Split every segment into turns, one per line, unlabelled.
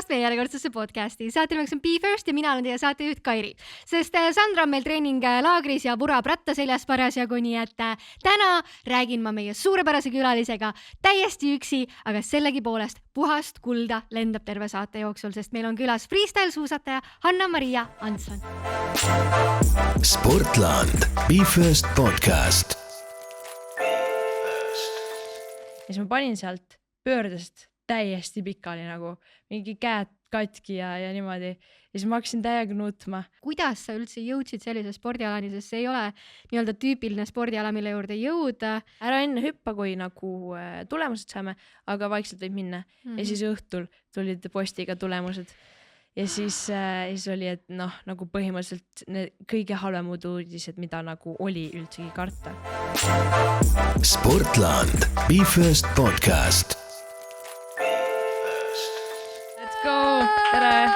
tulemast meie järjekordsesse podcasti. Saatenimeks on Be First ja mina olen teie saatejuht Kairi. Sest Sandra on meil treeninglaagris ja vurab ratta seljas parasjagu, nii et täna räägin ma meie suurepärase külalisega täiesti üksi, aga sellegipoolest puhast kulda lendab terve saate jooksul, sest meil on külas freestyle suusataja Hanna-Maria Anson.
Sportland Be First podcast.
Ja siis ma panin sealt pöördest täiesti pikali nagu mingi käed katki ja niimoodi. Ja siis ma hakkasin täiega nutma.
Kuidas sa üldse jõudsid sellise spordialani, sest see ei ole nii-öelda tüüpiline spordiala, mille juurde jõuda?
Ära enne hüppa, kui nagu tulemused saame, aga vaikselt võib minna. Ja siis õhtul tulid postiga tulemused. Ja siis oli, et nagu põhimõtteliselt need kõige halvemad uudised, mida nagu oli üldsegi karta.
Sportland Be First podcast.
Let's go! Tere!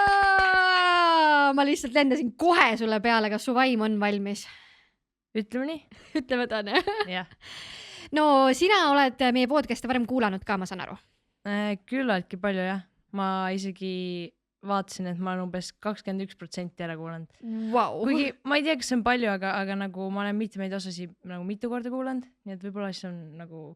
Ma lihtsalt lendasin kohe sulle peale, kas su vaim on valmis?
Ütleme nii?
Ütleme ta on,
jah?
No sina oled meie podcast'e varem kuulanud ka, ma saan aru.
Küllaltki palju, jah. Ma isegi vaatasin, et ma olen umbes 21% ära kuulanud.
Wow.
Kuigi ma ei tea, kas see on palju, aga nagu ma olen mitmeid osasi nagu mitu korda kuulanud, nii et võib-olla see on nagu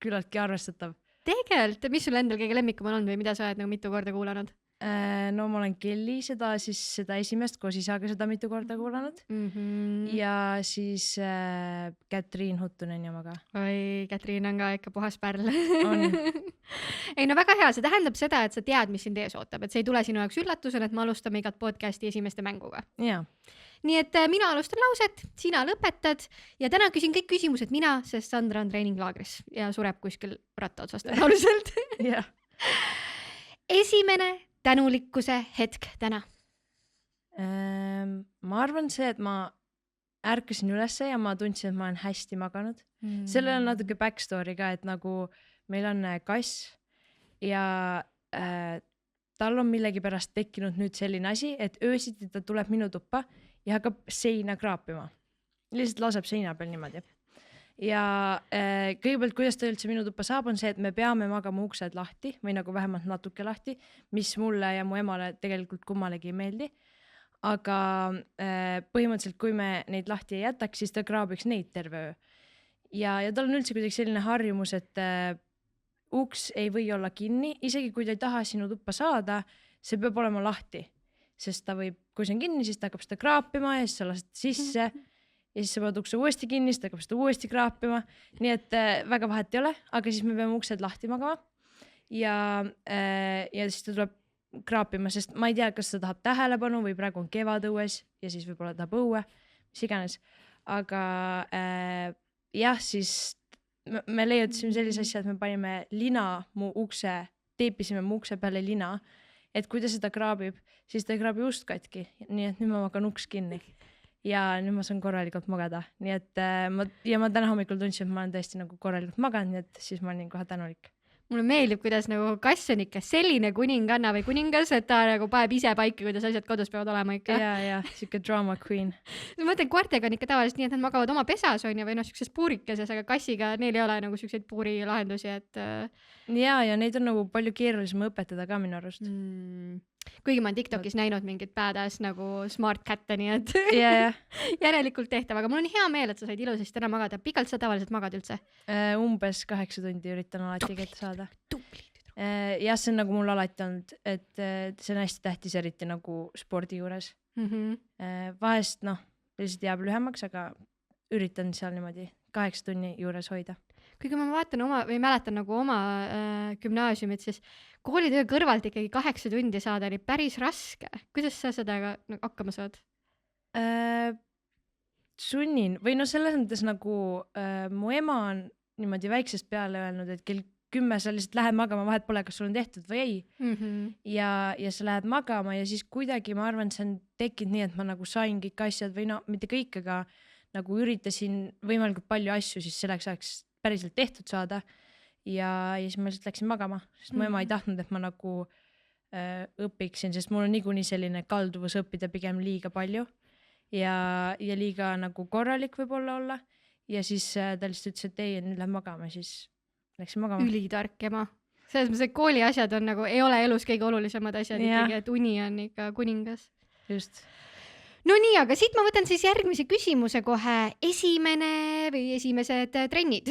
küllaltki arvestatav.
Tegelikult, mis sul endal kõige lemmikum on olnud või mida sa oled nagu mitu korda kuulanud?
No ma olen Kelly seda esimest koos isaga seda mitu korda kuulanud. Ja siis Katriin Huttuneni omaga.
Oi, Katriin on ka ikka puhas pärl.
On.
Ei, no väga hea, see tähendab seda, et sa tead, mis sind ees ootab, et see ei tule sinu jaoks üllatusena, et me alustame igat podcasti esimeste mänguga.
Jaa.
Nii et mina alustan lauset, sina lõpetad ja täna küsin kõik küsimused mina, sest Sandra on treeninglaagris ja sureb kuskil ratta otsast tõenäoliselt.
Jah.
Esimene tänulikkuse hetk täna?
Ma arvan see, et ma ärkasin ülesse ja ma tundsin, et ma olen hästi maganud. Sellel on natuke backstory ka, et nagu meil on kass ja tal on millegipärast tekkinud nüüd selline asi, et öösiti ta tuleb minu tuppa ja hakkab seina kraapima. Lihtsalt laseb seina peal niimoodi. Ja kõigepealt, kuidas ta üldse minu tuppa saab, on see, et me peame magama uksed lahti või nagu vähemalt natuke lahti, mis mulle ja mu emale tegelikult kummalegi ei meeldi. Aga põhimõtteliselt, kui me neid lahti ei jätaks, siis ta kraabiks neid terve öö. Ja tal on üldse kuidagi selline harjumus, et uks ei või olla kinni, isegi kui ta ei taha sinu tuppa saada, see peab olema lahti. Sest ta võib, kui see on kinni, siis ta hakkab seda kraapima ja siis sa lased sisse ja siis sa pead ukse uuesti kinni, siis ta hakkab seda uuesti kraapima. Nii et väga vahet ei ole, aga siis me peame uksed lahti magama. Ja siis ta tuleb kraapima, sest ma ei tea, kas ta tahab tähelepanu või praegu on kevad õues ja siis võib-olla tahab õue, mis iganes. Aga jah, siis me leiutasime sellise asja, et me panime lina mu ukse, teepisime mu ukse peale lina, et kui ta seda kraabib, siis ta ei kraabi ust katki, nii et nüüd ma magan uks kinni ja nüüd ma saan korralikult magada, nii et ma täna hommikul tundsin, et ma olen tõesti nagu korralikult maganud, nii et siis ma olin kohe tänulik.
Mulle meeldib, kuidas nagu kass on ikka selline kuninganna või kuningas, et ta nagu paneb ise paika, kuidas asjad kodus peavad olema ikka.
Ja, siuke drama queen.
Ma mõtlen, koertega on ikka tavaliselt nii, et nad magavad oma pesas on ja või siukses puurikeses, aga kassiga neil ei ole nagu siukseid puuri lahendusi, et...
Ja neid on nagu palju keerulisem õpetada ka minu arust.
Kuigi ma olen TikTokis näinud mingit badass nagu smart cat'e, nii et järelikult tehtav, aga mul on hea meel, et sa said ilusasti täna magada. Pikalt sa tavaliselt magad üldse?
Umbes 8 tundi üritan alati kätte saada.
Tubli.
Jah, see on nagu mul alati olnud, et see on hästi tähtis, eriti nagu spordi juures. Vahest lihtsalt jääb lühemaks, aga üritan seal niimoodi 8 tunni juures hoida.
Kuigi ma vaatan mäletan nagu oma gümnaasiumit, siis koolitöö kõrvalt ikkagi 8 tundi saada oli päris raske. Kuidas sa seda hakkama saad?
Sunnin. Või selles mõttes nagu mu ema on niimoodi väiksest peale öelnud, et kell 10 sa lihtsalt lähed magama, vahet pole, kas sul on tehtud või ei. Ja sa lähed magama ja siis kuidagi ma arvan, see on tekkinud nii, et ma nagu sain kõik asjad või mitte kõik, aga nagu üritasin võimalikult palju asju siis selleks ajaks päriselt tehtud saada ja siis ma lihtsalt läksin magama, sest mu ema ei tahtnud, et ma nagu õpiksin, sest mul on niikuinii selline kalduvus õppida pigem liiga palju ja liiga nagu korralik võib-olla olla ja siis ta lihtsalt ütles, et ei, nüüd lähed magama, siis läksin magama.
Ülitark ema. selles mõttes, et kooli asjad on nagu, ei ole elus kõige olulisemad asjad ikkagi, et uni on ikka kuningas.
Just.
No nii, aga siit ma võtan siis järgmise küsimuse kohe. Esimesed trennid.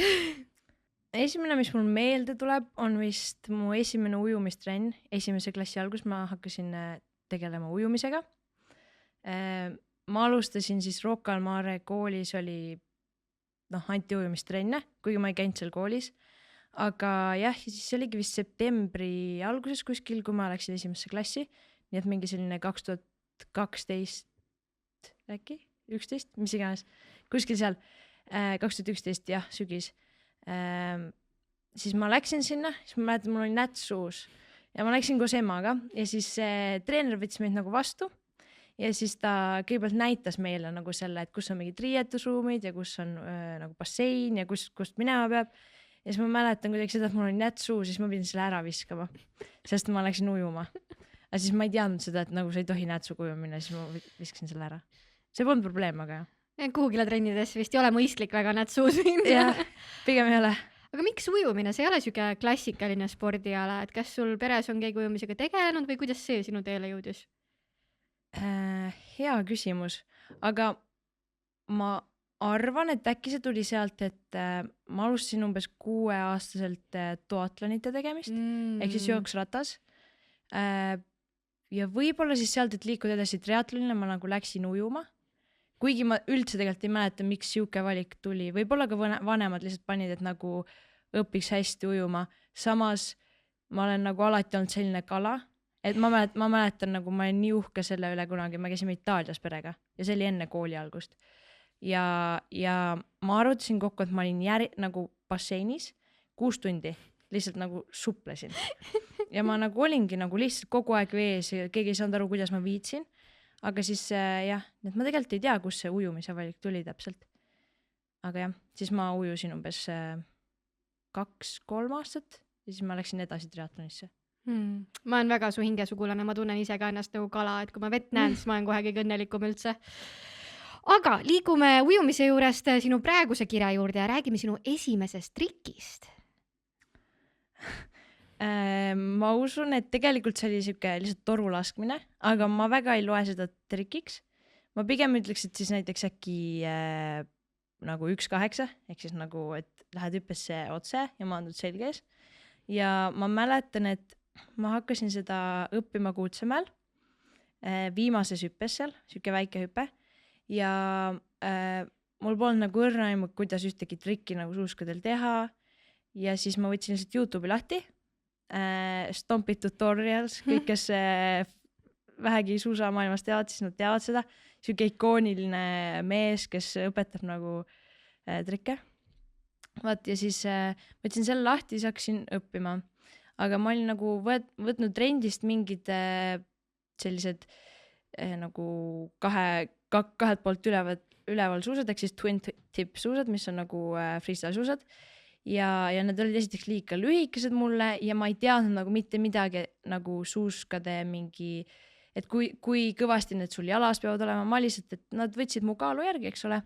Esimene, mis mul meelde tuleb, on vist mu esimene ujumistrenn. 1. klassi algus ma hakkasin tegelema ujumisega. Ma alustasin siis Rocca al Mare koolis oli anti ujumistrenne, kuigi ma ei käinud seal koolis. Aga jah, siis see oligi vist septembri alguses kuskil, kui ma läksin 1. klassi. Nii et mingi selline 2012 äkki, 11, mis iganes. Kuskil seal 2011, jah, sügis. Siis ma läksin sinna, siis ma mäletan, mul oli näts suus. Ja ma läksin koos emaga ja siis treener võttis meid nagu vastu. Ja siis ta kõigepealt näitas meile nagu selle, et kus on mingid riietusruumid ja kus on nagu bassein ja kust minema peab. Ja siis ma mäletan kuidagi seda, et mul oli näts suus, siis ma pidin selle ära viskama, sest ma läksin ujuma. Aga siis ma ei teadnud seda, et nagu sa ei tohi nätsuga ujuma minna, siis ma viskasin selle ära. See polnud probleem, aga jah.
Kuhugile trennides vist ei ole mõistlik väga näts suus minna.
Jah, pigem ei ole.
Aga miks ujumine? See ei ole süge klassikaline spordiala, et kas sul peres on keegi ujumisega tegelenud või kuidas see sinu teele jõudis?
Hea küsimus, aga ma arvan, et äkki see tuli sealt, et ma alustasin umbes 6-aastaselt duatlonite tegemist, ehk siis jooksratas. Ja võib-olla siis sealt, et liikuda edasi triatlonile, ma nagu läksin ujuma. Kuigi ma üldse tegelikult ei mäleta, miks siuke valik tuli. Võib-olla ka vanemad lihtsalt panid, et nagu õpiks hästi ujuma. Samas ma olen nagu alati olnud selline kala, et ma mäletan nagu ma olen nii uhke selle üle kunagi, me käisime Itaalias perega ja see oli enne kooli algust. Ja ma arvutasin kokku, et ma olin nagu basseinis 6 tundi, lihtsalt nagu suplesin. Ja ma nagu olingi nagu lihtsalt kogu aeg vees ja keegi ei saanud aru, kuidas ma viitsin. Aga siis jah, et ma tegelikult ei tea, kus see ujumise valik tuli täpselt. Aga jah, siis ma ujusin umbes 2-3 aastat ja siis ma läksin edasi triatlonisse.
Ma olen väga su hingesugulane, ma tunnen ise ka ennast nagu kala, et kui ma vett näen, siis ma olen kohe kõige õnnelikum üldse. Aga liigume ujumise juurest sinu praeguse kirja juurde ja räägime sinu esimesest trikist.
Ma usun, et tegelikult see oli siuke lihtsalt toru laskmine, aga ma väga ei loe seda trikiks. Ma pigem ütleks, et siis näiteks äkki nagu 1-8, ehk siis nagu, et lähed hüppesse otse ja maandud selges. Ja ma mäletan, et ma hakkasin seda õppima Kuutsemäel viimases hüppes seal, siuke väike hüpe. Ja mul polnud nagu õrnaimu, kuidas ühtegi trikki nagu suuskadel teha. Ja siis ma võtsin lihtsalt YouTube'i lahti. Stompid tutorials, kõik kes vähegi suusamaailmas teavad, siis nad teavad seda. Siuke ikooniline mees, kes õpetab nagu trikke. Vaat, ja siis võtsin selle lahti, siis hakkasin õppima. Aga ma olin nagu võtnud trendist mingid sellised nagu kahelt poolt üleval suusad, ehk siis twin tip suusad, mis on nagu freestyle suusad. Ja need olid esiteks liiga lühikesed mulle ja ma ei teadnud nagu mitte midagi nagu suuskade mingi, et kui kõvasti need sul jalas peavad olema, ma lihtsalt, et nad võtsid mu kaalu järgi, eks ole.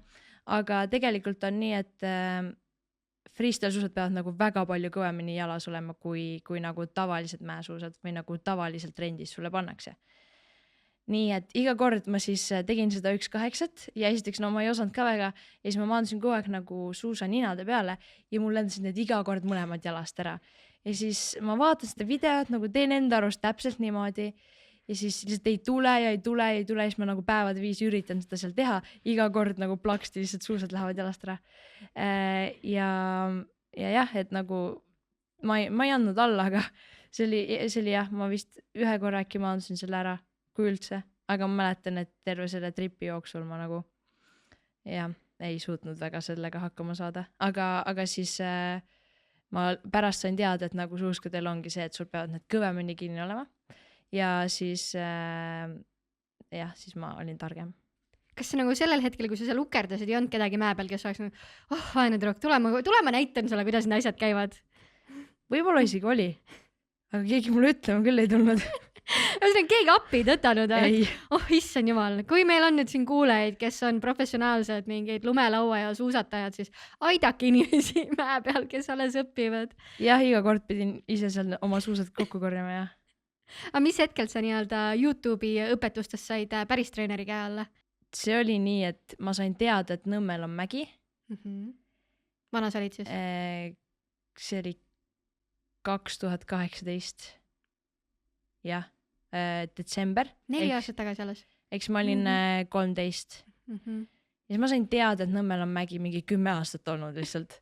Aga tegelikult on nii, et freestyle suusad peavad nagu väga palju kõvemini jalas olema kui nagu tavalised mäesuusad või nagu tavaliselt trendis sulle pannakse. Nii et iga kord ma siis tegin seda 1-8 ja esiteks no ma ei osanud ka väga ja siis ma maandusin kogu aeg nagu suusa ninade peale ja mul lendasid need iga kord mõlemad jalast ära. Ja siis ma vaatan seda videot, nagu teen enda arust täpselt niimoodi ja siis lihtsalt ei tule ja siis ma nagu päevade 5 üritan seda seal teha. Iga kord nagu plaksti lihtsalt suusad lähevad jalast ära. Ja jah, et nagu ma ei andnud alla, aga see oli jah, ma vist ühe korra äkki maandusin selle ära. Kui üldse, aga ma mäletan, et terve selle tripi jooksul ma nagu ei suutnud väga sellega hakkama saada, aga siis ma pärast sain teada, et nagu suuskadel ongi see, et sul peavad need kõvemini kinni olema ja siis siis ma olin targem.
Kas see nagu sellel hetkel, kui sa seal ukerdasid, ei olnud kedagi mäe peal, kes oleks nagu, vaene tüdruk, tule ma näitan sulle, kuidas need asjad käivad?
Võib-olla isegi oli. aga keegi mulle ütlema küll ei tulnud.
Ühesõnaga keegi appi ei tõtanud.
Ei.
Oh issand jumal, kui meil on nüüd siin kuulajaid, kes on professionaalsed mingid lumelaua ja suusatajad, siis aidake inimesi mäe peal, kes alles õpivad.
Jah, iga kord pidin ise seal oma suusad kokku korjama ja
Aga mis hetkel sa nii-öelda YouTube'i õpetustest said päris treeneri käe alla?
see oli nii, et ma sain teada, et Nõmmel on mägi.
Vana sa olid siis?
See oli 2018. Jah, detsember.
4 aastat tagasi alles.
Eks ma olin 13. Ja siis ma sain teada, et Nõmmel on mägi mingi 10 aastat olnud lihtsalt.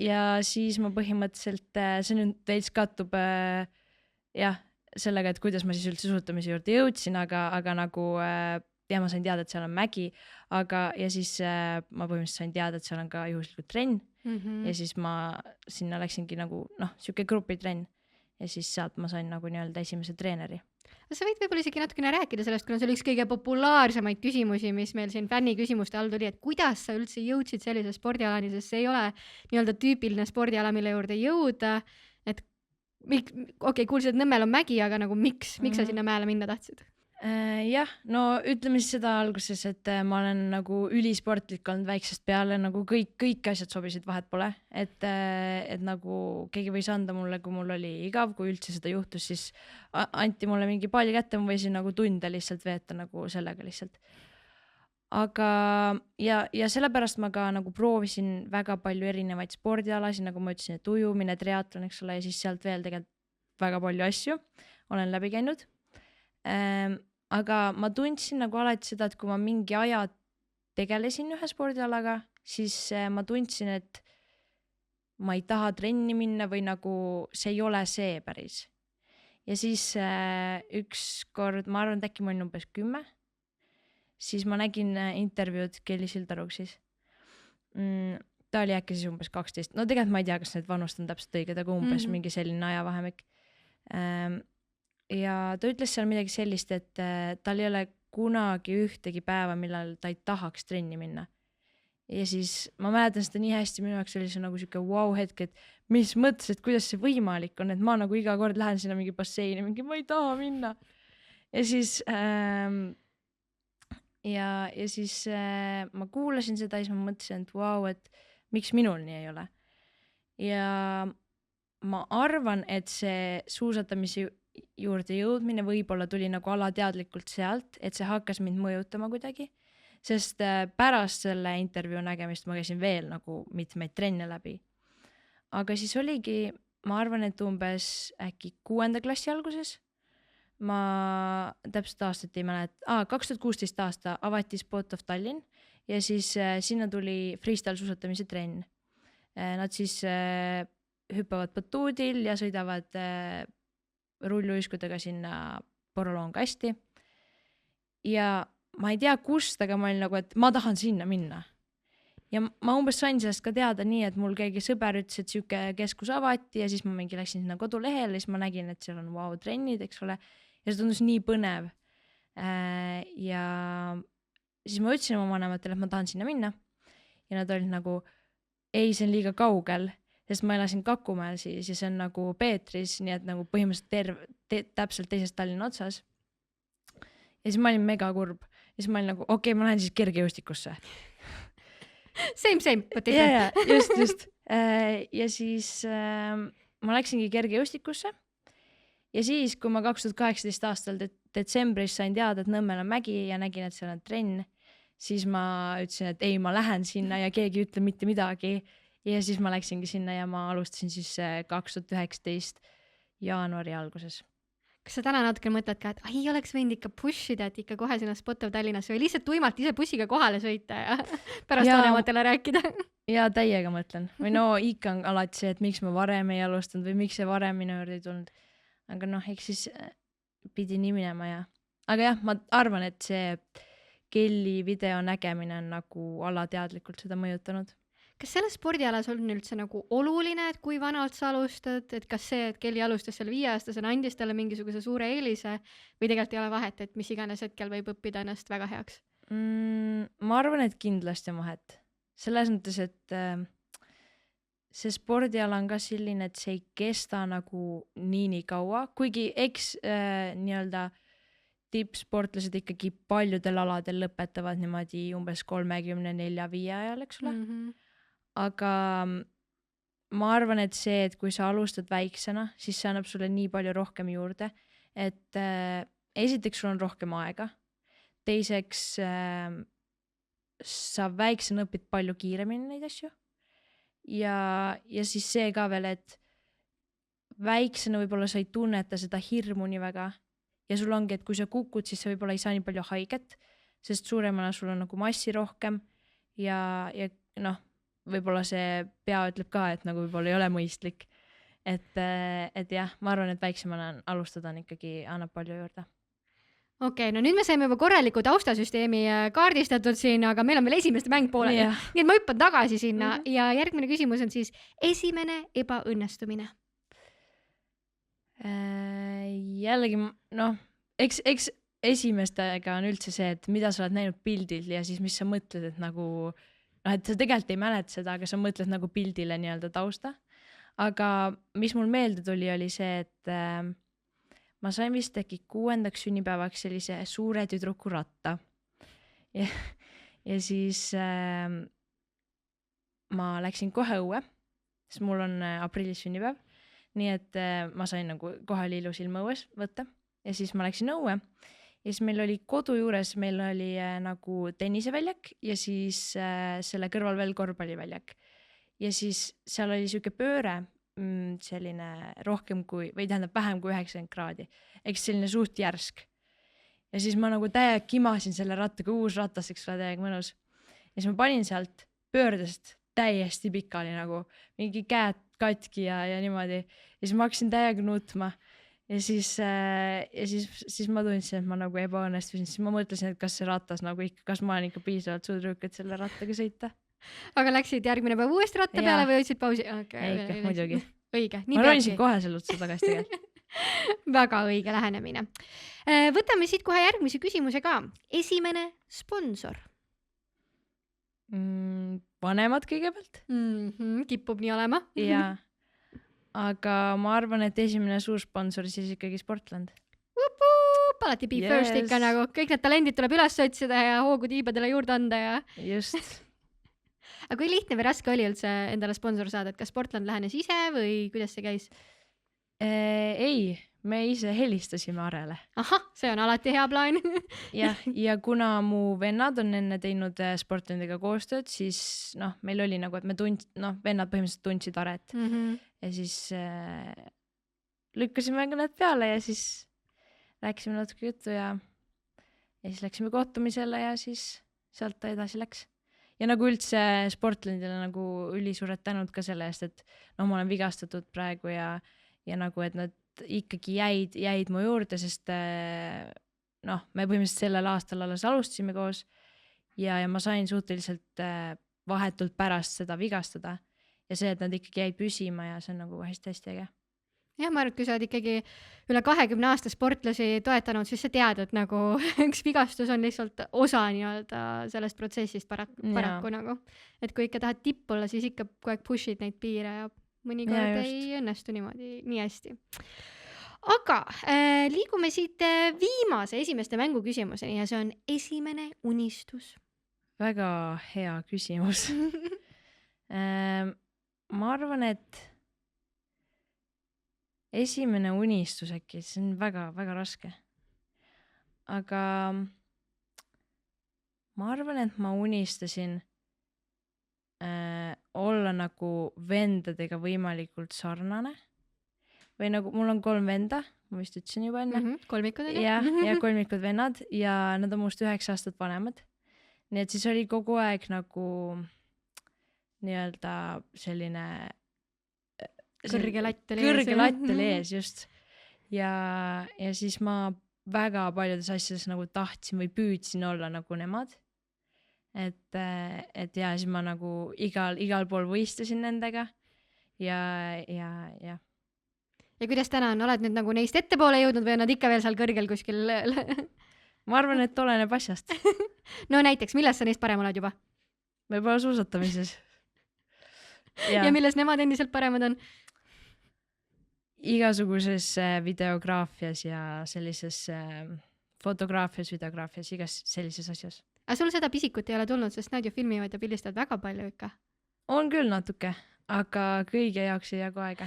Ja siis ma põhimõtteliselt, see nüüd veits kattub jah, sellega, et kuidas ma siis üldse suusatamise juurde jõudsin, aga nagu ja ma sain teada, et seal on mägi, ja siis ma põhimõtteliselt sain teada, et seal on ka juhuslikult trenn ja siis ma sinna läksingi nagu siuke grupitrenn ja siis sealt ma sain nagu nii-öelda esimese treeneri.
Sa võid võib-olla isegi natukene rääkida sellest, kuna see oli üks kõige populaarsemaid küsimusi, mis meil siin fänni küsimuste all tuli, et kuidas sa üldse jõudsid sellise spordialani, sest see ei ole nii-öelda tüüpiline spordiala, mille juurde jõuda, et kuulsid, et Nõmmel on mägi, aga nagu miks sa sinna mäele minna tahtsid?
Jah, no ütleme siis seda alguses, et ma olen nagu ülisportlik olnud väiksest peale, nagu kõik asjad sobisid, vahet pole, et nagu keegi võis anda mulle, kui mul oli igav, kui üldse seda juhtus, siis anti mulle mingi pall kätte, ma võisin nagu tunde lihtsalt veeta nagu sellega lihtsalt. Aga ja sellepärast ma ka nagu proovisin väga palju erinevaid spordialasid, nagu ma ütlesin, et ujumine, triatlon, eks ole, ja siis sealt veel tegelikult väga palju asju olen läbi käinud. Aga ma tundsin nagu alati seda, et kui ma mingi aja tegelesin ühe spordialaga, siis ma tundsin, et ma ei taha trenni minna või nagu see ei ole see päris. Ja siis üks kord, ma arvan, et äkki ma olin umbes 10, siis ma nägin intervjuud Kelly Sildaruga siis. Ta oli äkki siis umbes 12. No tegelikult ma ei tea, kas need vanust on täpselt õiged, aga umbes mingi selline ajavahemik. Ja ta ütles seal midagi sellist, et tal ei ole kunagi ühtegi päeva, millal ta ei tahaks trenni minna. Ja siis ma mäletan seda nii hästi, minu jaoks oli see nagu siuke wow hetk, et mis mõttes, et kuidas see võimalik on, et ma nagu iga kord lähen sinna mingi basseini, mingi ma ei taha minna. Ja siis ja siis ma kuulasin seda ja siis ma mõtlesin, et wow, et miks minul nii ei ole. Ja ma arvan, et see suusatamise juurde jõudmine võib-olla tuli nagu alateadlikult sealt, et see hakkas mind mõjutama kuidagi, sest pärast selle intervjuu nägemist ma käisin veel nagu mitmeid trenne läbi. Aga siis oligi, ma arvan, et umbes äkki 6. klassi alguses, ma täpselt aastat ei mäleta, 2016 aasta avati Spot of Tallinn ja siis sinna tuli freestyle suusatamise trenn. Nad siis hüppavad batuudil ja sõidavad rulluiskudega sinna poroloongkasti. Ja ma ei tea kust, aga ma olin nagu, et ma tahan sinna minna. Ja ma umbes sain sellest ka teada nii, et mul keegi sõber ütles, et siuke keskus avati ja siis ma mingi läksin sinna kodulehele ja siis ma nägin, et seal on wow trennid, eks ole. Ja see tundus nii põnev. Ja siis ma ütlesin oma vanematele, et ma tahan sinna minna. Ja nad olid nagu, ei, see on liiga kaugel. Sest ma elasin Kakumäel siis ja see on nagu Peetris, nii et nagu põhimõtteliselt täpselt teisest Tallinna otsas. Ja siis ma olin mega kurb. Ja siis ma olin nagu, okei, ma lähen siis kergejõustikusse.
Same, but
yeah, just. Ja siis ma läksingi kergejõustikusse. Ja siis, kui ma 2018 aastal detsembris sain teada, et Nõmmel on mägi ja nägin, et seal on trenn, siis ma ütlesin, et ei, ma lähen sinna ja keegi ei ütle mitte midagi. Ja siis ma läksingi sinna ja ma alustasin siis 2019 jaanuari alguses.
Kas sa täna natuke mõtled ka, et ei oleks võinud ikka pushida, et ikka kohe sinna Spot of Tallinnas või lihtsalt tuimalt ise bussiga kohale sõita ja pärast vanematele rääkida?
Ja täiega mõtlen. Või no ikka on alati see, et miks ma varem ei alustanud või miks see varem minu juurde ei tulnud. Aga noh, eks siis pidi nii minema ja. Aga jah, ma arvan, et see Kelly video nägemine on nagu alateadlikult seda mõjutanud.
Kas selles spordialas on üldse nagu oluline, et kui vanalt sa alustad, et kas see, et Kelly alustas seal 5-aastasena, andis talle mingisuguse suure eelise või tegelikult ei ole vahet, et mis iganes hetkel võib õppida ennast väga heaks?
Ma arvan, et kindlasti on vahet. Selles mõttes, et see spordiala on ka selline, et see ei kesta nagu nii kaua, kuigi eks nii-öelda tippsportlased ikkagi paljudel aladel lõpetavad niimoodi umbes 34-5 ajal, eks ole. Aga ma arvan, et see, et kui sa alustad väiksena, siis see annab sulle nii palju rohkem juurde, et esiteks sul on rohkem aega, teiseks sa väiksena õpid palju kiiremini neid asju ja siis see ka veel, et väiksena võib-olla sa ei tunneta seda hirmu nii väga ja sul ongi, et kui sa kukud, siis sa võib-olla ei saa nii palju haiget, sest suuremana sul on nagu massi rohkem ja noh, võib-olla see pea ütleb ka, et nagu võib-olla ei ole mõistlik. Et jah, ma arvan, et väiksemana alustada on ikkagi annab palju juurde.
Okei, no nüüd me saime juba korraliku taustasüsteemi kaardistatud siin, aga meil on veel esimeste mäng pooleli.
Jah.
Nii et ma hüppan tagasi sinna ja järgmine küsimus on siis esimene ebaõnnestumine.
Jällegi, noh, eks esimestega on üldse see, et mida sa oled näinud pildil ja siis mis sa mõtled, et nagu, noh, et sa tegelikult ei mäleta seda, aga sa mõtled nagu pildile nii-öelda tausta. Aga mis mul meelde tuli, oli see, et ma sain vist äkki 6. sünnipäevaks sellise suure tüdruku ratta. Ja siis ma läksin kohe õue, sest mul on aprillis sünnipäev. Nii et ma sain nagu kohe oli ilus ilma õues võtta ja siis ma läksin õue ja siis meil oli kodu juures, meil oli nagu tenniseväljak ja siis selle kõrval veel korvpalliväljak ja siis seal oli siuke pööre, selline rohkem kui, või tähendab vähem kui 90 kraadi, eks selline suht järsk ja siis ma nagu täiega kimasin selle rattaga, uus ratas, eks ole, täiega mõnus ja siis ma panin sealt pöördest täiesti pikali nagu mingi käed katki ja niimoodi. Ja siis ma hakkasin täiega nutma. Ja siis ma tundsin, et ma nagu ebaõnnestusin. Siis ma mõtlesin, et kas see ratas nagu ikka, kas ma olen ikka piisavalt suudrük, et selle rattaga sõita.
Aga läksid järgmine päev uuesti ratta peale või jõudsid pausi?
Okay, ikka, muidugi.
Õige.
Ma ronisin kohe selle otsa tagasi tegelikult.
Väga õige lähenemine. Võtame siit kohe järgmise küsimuse ka. Esimene sponsor.
Vanemad kõigepealt.
Kipub nii olema.
Ja, aga ma arvan, et esimene suur sponsor siis ikkagi Sportland.
Alati Be First ikka nagu kõik need talendid tuleb üles otsida ja hoogu tiibadele juurde anda ja...
Just.
Aga kui lihtne või raske oli üldse endale sponsor saada, et kas Sportland lähenes ise või kuidas see käis?
Ei, me ise helistasime Arele.
Ahah, see on alati hea plaan.
ja kuna mu vennad on enne teinud Sportlandiga koostööd, siis noh, meil oli nagu, et vennad põhimõtteliselt tundsid Aret. Ja siis lükkasime ka need peale ja siis rääkisime natuke juttu ja siis läksime kohtumisele ja siis sealt ta edasi läks. Ja nagu üldse Sportlandile nagu ülisuured tänud ka selle eest, et ma olen vigastatud praegu ja nagu, et nad ikkagi jäid mu juurde, sest me põhimõtteliselt sellel aastal alles alustasime koos ja ma sain suhteliselt vahetult pärast seda vigastada ja see, et nad ikkagi jäid püsima ja see on nagu hästi äge.
Jah, ma arvan, et kui sa oled ikkagi üle 20 aasta sportlasi toetanud, siis sa tead, et nagu üks vigastus on lihtsalt osa nii-öelda sellest protsessist paraku nagu. Et kui ikka tahad tipp olla, siis ikka kogu aeg pushid neid piire ja mõnikord ei õnnestu niimoodi nii hästi. Aga liigume siit viimase esimeste mängu küsimuseni ja see on esimene unistus.
Väga hea küsimus. Ma arvan, et esimene unistus äkki, see on väga raske. Aga ma arvan, et ma unistasin olla nagu vendadega võimalikult sarnane. Või nagu mul on 3 venda, ma vist ütlesin juba enne.
Kolmikud on
ja kolmikud vennad ja nad on must 9 aastat vanemad. Nii et siis oli kogu aeg nagu nii-öelda selline
kõrge latt
oli ees just. Ja siis ma väga paljudes asjades nagu tahtsin või püüdsin olla nagu nemad. Et ja siis ma nagu igal pool võistlesin nendega ja.
Ja kuidas täna on? Oled nüüd nagu neist ettepoole jõudnud või on nad ikka veel seal kõrgel kuskil?
Ma arvan, et oleneb asjast.
No näiteks, milles sa neist parem oled juba?
Võib-olla suusatamises.
ja milles nemad endiselt paremad on.
igasuguses videograafias ja sellises fotograafias, videograafias, igas sellises asjas.
aga sul seda pisikut ei ole tulnud, sest nad ju filmivad ja pildistavad väga palju ikka.
On küll natuke, aga kõige jaoks ei jagu aega.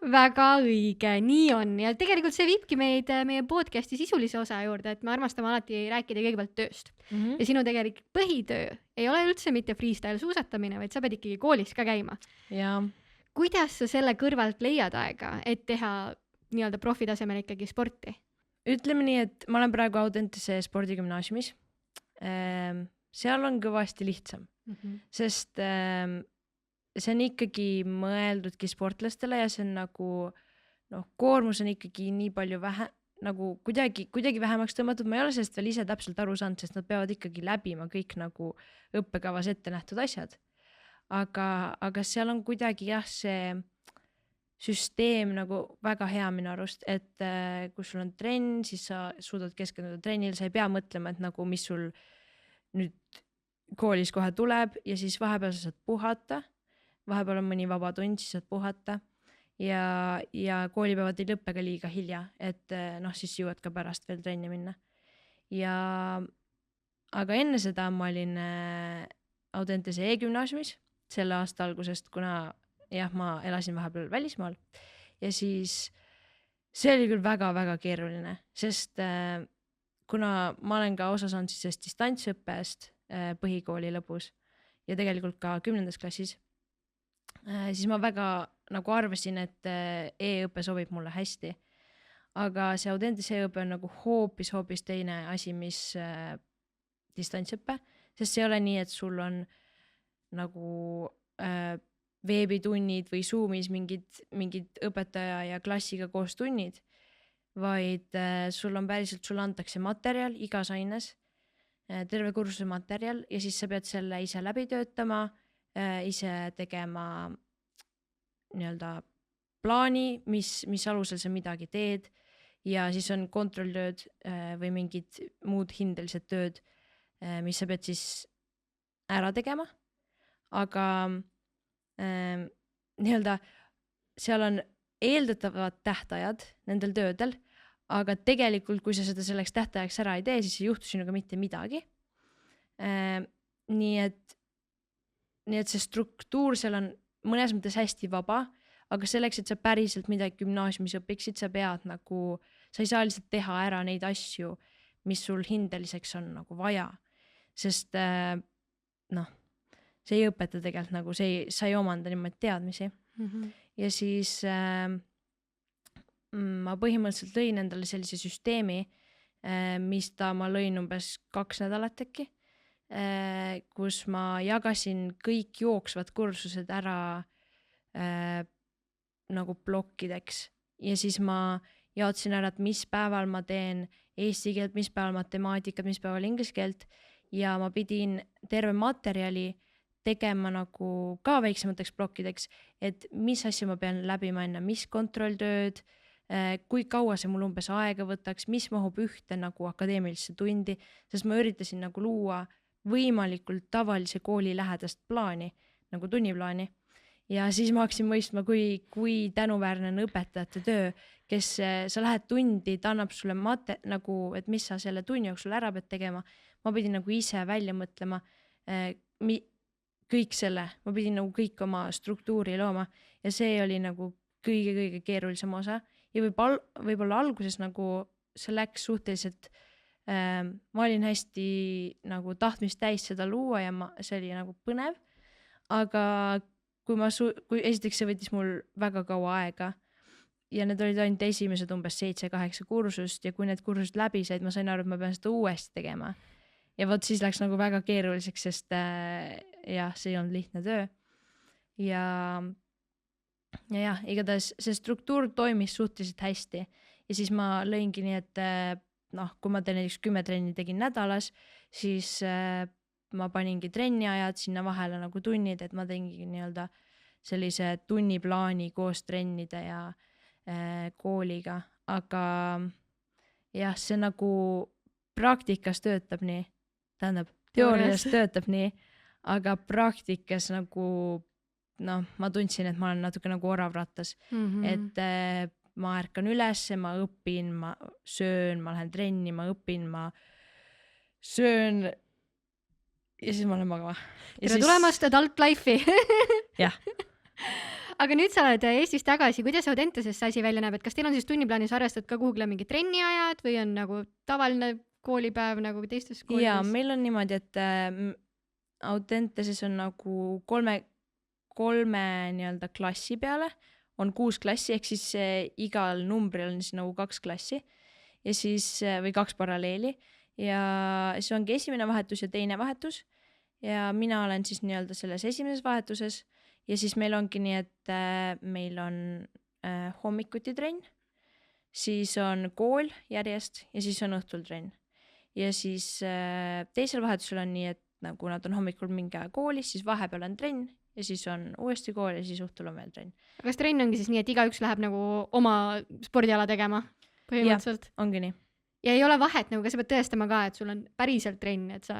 väga õige, nii on ja tegelikult see viibki meid meie podcasti sisulise osa juurde, et me armastame alati rääkida kõigepealt tööst. Ja sinu tegelikult põhitöö ei ole üldse mitte freestyle suusatamine, vaid sa pead ikkagi koolis ka käima.
Ja
Kuidas sa selle kõrvalt leiad aega, et teha nii-öelda profitasemel ikkagi sporti?
ütleme nii, et ma olen praegu Audentese spordigümnaasiumis. Seal on kõvasti lihtsam, sest see on ikkagi mõeldudki sportlastele ja see on nagu, koormus on ikkagi nii palju nagu kuidagi vähemaks tõmmatud. Ma ei ole sellest veel ise täpselt aru saanud, sest nad peavad ikkagi läbima kõik nagu õppekavas ette nähtud asjad. Aga seal on kuidagi jah, see süsteem nagu väga hea minu arust, et kui sul on trenn, siis sa suudad keskenduda trennile, sa ei pea mõtlema, et nagu mis sul nüüd koolis kohe tuleb ja siis vahepeal sa saad puhata, vahepeal on mõni vaba tund, siis saad puhata ja koolipäevad ei lõppe ka liiga hilja, et siis jõuad ka pärast veel trenni minna. Aga enne seda ma olin Audentese e-gümnaasiumis selle aasta algusest, kuna jah, ma elasin vahepeal välismaal ja siis see oli küll väga-väga keeruline, sest kuna ma olen ka osa saanud siis distantsõppest põhikooli lõpus ja tegelikult ka 10. klassis, siis ma väga nagu arvasin, et e-õpe sobib mulle hästi. Aga see Audentese e-õpe on nagu hoopis teine asi, mis distantsõppe, sest see ei ole nii, et sul on nagu veebitunnid või Zoomis mingid õpetaja ja klassiga koos tunnid, vaid sul on päriselt, sulle antakse materjal igas aines, terve kursuse materjal ja siis sa pead selle ise läbi töötama, ise tegema nii-öelda plaani, mis alusel sa midagi teed ja siis on kontrolltööd või mingid muud hindelised tööd, mis sa pead siis ära tegema. Aga nii-öelda seal on eeldatavad tähtajad nendel töödel, aga tegelikult, kui sa seda selleks tähtajaks ära ei tee, siis ei juhtu sinuga mitte midagi. Nii et see struktuur seal on mõnes mõttes hästi vaba, aga selleks, et sa päriselt midagi gümnaasiumis õpiksid, sa ei saa lihtsalt teha ära neid asju, mis sul hindeliseks on nagu vaja, sest see ei õpeta tegelikult nagu, sa ei omanda niimoodi teadmisi. Ja siis ma põhimõtteliselt lõin endale sellise süsteemi, mis ma lõin umbes 2 nädalat äkki, kus ma jagasin kõik jooksvad kursused ära nagu plokkideks ja siis ma jaotsin ära, et mis päeval ma teen eesti keelt, mis päeval matemaatikat, mis päeval inglise keelt ja ma pidin terve materjali tegema nagu ka väiksemateks plokkideks, et mis asja ma pean läbima enne, mis kontrolltööd, kui kaua see mul umbes aega võtaks, mis mahub ühte nagu akadeemilisse tundi, sest ma üritasin nagu luua võimalikult tavalise kooli lähedast plaani, nagu tunniplaani. Ja siis ma hakkasin mõistma, kui tänuväärne on õpetajate töö, kes sa lähed tundi, ta annab sulle nagu, et mis sa selle tunni jooksul ära pead tegema. Ma pidin nagu ise välja mõtlema kõik selle, ma pidin nagu kõik oma struktuuri looma ja see oli nagu kõige keerulisem osa ja võib-olla alguses nagu see läks suhteliselt, ma olin hästi nagu tahtmist täis seda luua ja see oli nagu põnev, aga kui esiteks see võttis mul väga kaua aega ja need olid ainult esimesed umbes 7-8 kursust ja kui need kursused läbi said, ma sain aru, et ma pean seda uuesti tegema. Ja võt siis läks nagu väga keeruliseks, sest jah, see ei olnud lihtne töö. Ja igatahes see struktuur toimis suhteliselt hästi. Ja siis ma lõingi nii, et kui ma näiteks 10 trenni tegin nädalas, siis ma paningi trenniajad sinna vahele nagu tunnid, et ma tegingi nii-öelda sellise tunniplaani koos trennide ja kooliga. Aga jah, see nagu praktikas töötab nii. Tähendab, teoorias töötab nii, aga praktikas nagu noh, ma tundsin, et ma olen natuke nagu oravrattas, et ma ärkan üles, ma õpin, ma söön, ma lähen trenni, ma õpin, ma söön ja siis ma lähen magama.
Tere tulemast adult life'i.
Jah.
Aga nüüd sa oled Eestis tagasi, kuidas Audentases see asi välja näeb, et kas teil on siis tunniplaanis arvestatud ka kuhugile mingi trenniajad või on nagu tavaline koolipäev nagu teistes koolides?
Jaa, meil on niimoodi, et Audentases on nagu kolme nii-öelda klassi peale on 6 klassi, ehk siis igal numbril on siis nagu 2 klassi ja siis, või 2 paralleeli ja siis ongi esimene vahetus ja teine vahetus ja mina olen siis nii-öelda selles esimeses vahetuses ja siis meil ongi nii, et meil on hommikuti trenn, siis on kool järjest ja siis on õhtul trenn. Ja siis teisel vahetusel on nii, et nagu nad on hommikul mingi aja koolis, siis vahepeal on trenn ja siis on uuesti kool ja siis õhtul on veel trenn.
Kas trenn ongi siis nii, et igaüks läheb nagu oma spordiala tegema põhimõtteliselt?
Ja, ongi nii.
Ja ei ole vahet, nagu ka sa pead tõestama ka, et sul on päriselt trenn, et sa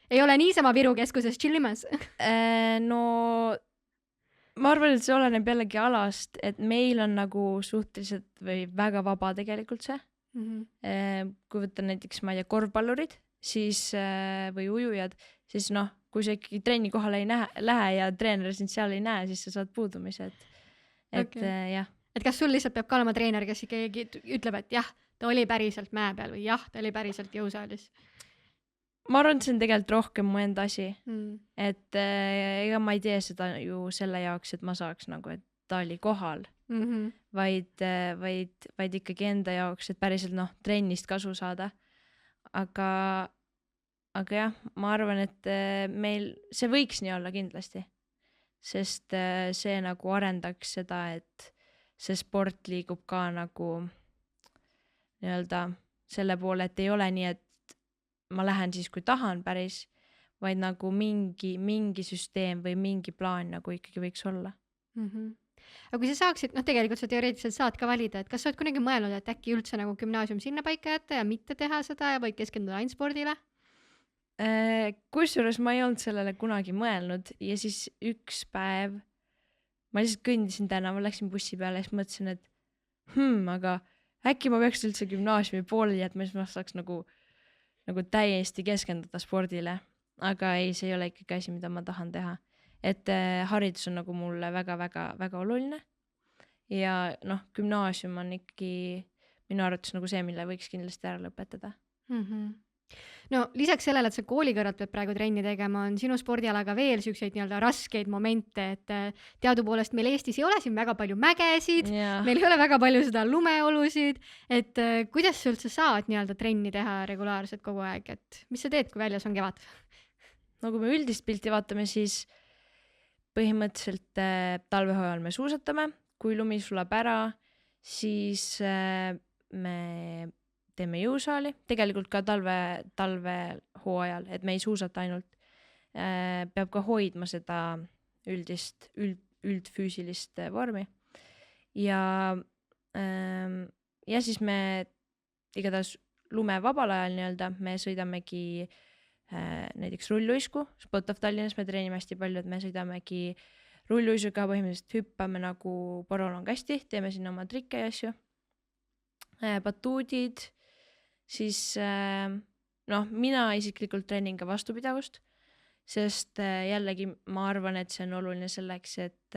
ei ole niisama Viru keskuses chillimas.
No ma arvan, et see oleneb jällegi alast, et meil on nagu suhteliselt või väga vaba tegelikult see. Kui võtta näiteks, ma ei tea, korvpallurid siis, või ujujad, siis noh, kui sa ikkagi trenni kohale ei lähe ja treener sind seal ei näe, siis sa saad puudumise. Jah.
Et kas sul lihtsalt peab ka olema treener, kes ikkagi ütleb, et jah, ta oli päriselt mäe peal või jah, ta oli päriselt jõusaalis?
Ma arvan, et see on tegelikult rohkem mu enda asi, et ega ma ei tee seda ju selle jaoks, et ma saaks nagu, et ta oli kohal, vaid ikkagi enda jaoks, et päriselt noh, trennist kasu saada. Aga jah, ma arvan, et meil see võiks nii olla kindlasti, sest see nagu arendaks seda, et see sport liigub ka nagu nii-öelda selle poole, et ei ole nii, et ma lähen siis, kui tahan päris, vaid nagu mingi süsteem või mingi plaan nagu ikkagi võiks olla.
Aga kui sa saaksid, noh tegelikult sa teoreetiliselt saad ka valida, et kas sa oled kunagi mõelnud, et äkki üldse nagu gümnaasium sinna paika jätta ja mitte teha seda ja vaid keskenduda ainult spordile?
Kusjuures ma ei olnud sellele kunagi mõelnud ja siis üks päev ma lihtsalt kõndisin tänaval, läksin bussi peale ja siis mõtlesin, et aga äkki ma peaks üldse gümnaasiumi pooleli jätma, siis ma saaks nagu täiesti keskenduda spordile, aga ei, see ei ole ikkagi asi, mida ma tahan teha. Et haridus on nagu mulle väga oluline ja noh, gümnaasium on ikkagi minu arvates nagu see, mille võiks kindlasti ära lõpetada.
No lisaks sellele, et sa kooli kõrvalt pead praegu trenni tegema, on sinu spordialaga veel selliseid nii-öelda raskeid momente, et teadupoolest meil Eestis ei ole siin väga palju mägesid, meil ei ole väga palju seda lumeolusid, et kuidas sa üldse saad nii-öelda trenni teha regulaarselt kogu aeg, et mis sa teed, kui väljas on kevad?
No kui me üldist pilti vaatame, siis põhimõtteliselt talvehooajal me suusatame, kui lumi sulab ära, siis me teeme jõusaali, tegelikult ka talvehooajal, et me ei suusata ainult, peab ka hoidma seda üldfüüsilist vormi. Ja siis me igatahes lume vabal ajal nii-öelda, me sõidamegi näiteks rulluisku, Spotov Tallinnas me treenime hästi palju, et me sõidamegi rulluisuga, põhimõtteliselt hüppame nagu porolongasti, teeme sinna oma trikke ja asju, batuudid. Siis noh, mina isiklikult treenin ka vastupidavust, sest jällegi ma arvan, et see on oluline selleks, et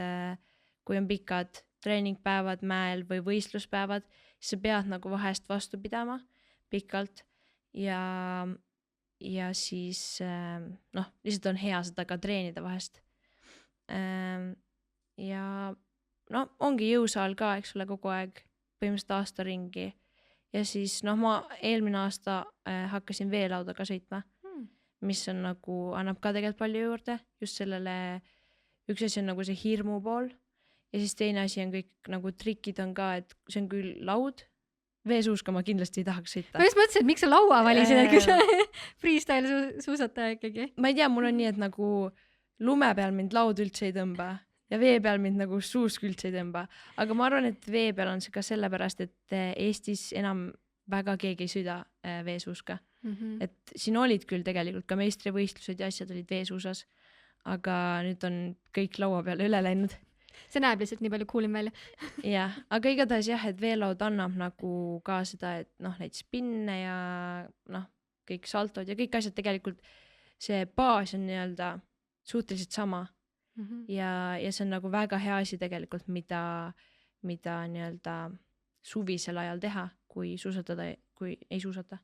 kui on pikad treeningpäevad mäel või võistluspäevad, siis sa pead nagu vahest vastu pidama pikalt ja siis noh, lihtsalt on hea seda ka treenida vahest. Ja no ongi jõusaal ka, eks ole, kogu aeg, põhimõtteliselt aasta ringi. Ja siis noh, ma eelmine aasta hakkasin veelauda ka sõitma, mis on nagu, annab ka tegelikult palju juurde, just sellele, üks asi on nagu see hirmu pool ja siis teine asi on kõik nagu trikid on ka, et see on küll laud, veesuuska ma kindlasti ei tahaks sõita.
Ma just mõtlesin, et miks sa laua valisid, et kui sa freestyle suusataja ikkagi.
Ma ei tea, mul on nii, et nagu lume peal mind laud üldse ei tõmba. Ja vee peal mind nagu suusk üldse ei tõmba. Aga ma arvan, et vee peal on see ka sellepärast, et Eestis enam väga keegi ei sõida veesuuska. et siin olid küll tegelikult ka meistrivõistlused ja asjad olid veesuusas, aga nüüd on kõik laua peale üle läinud.
see näeb lihtsalt nii palju coolim välja.
jah, aga igatahes jah, et veelaud annab nagu ka seda, et noh, neid spinne ja noh, kõik saltod ja kõik asjad tegelikult, see baas on nii-öelda suhteliselt sama ja see on nagu väga hea asi tegelikult, mida nii-öelda suvisel ajal teha, kui suusatada, kui ei suusata.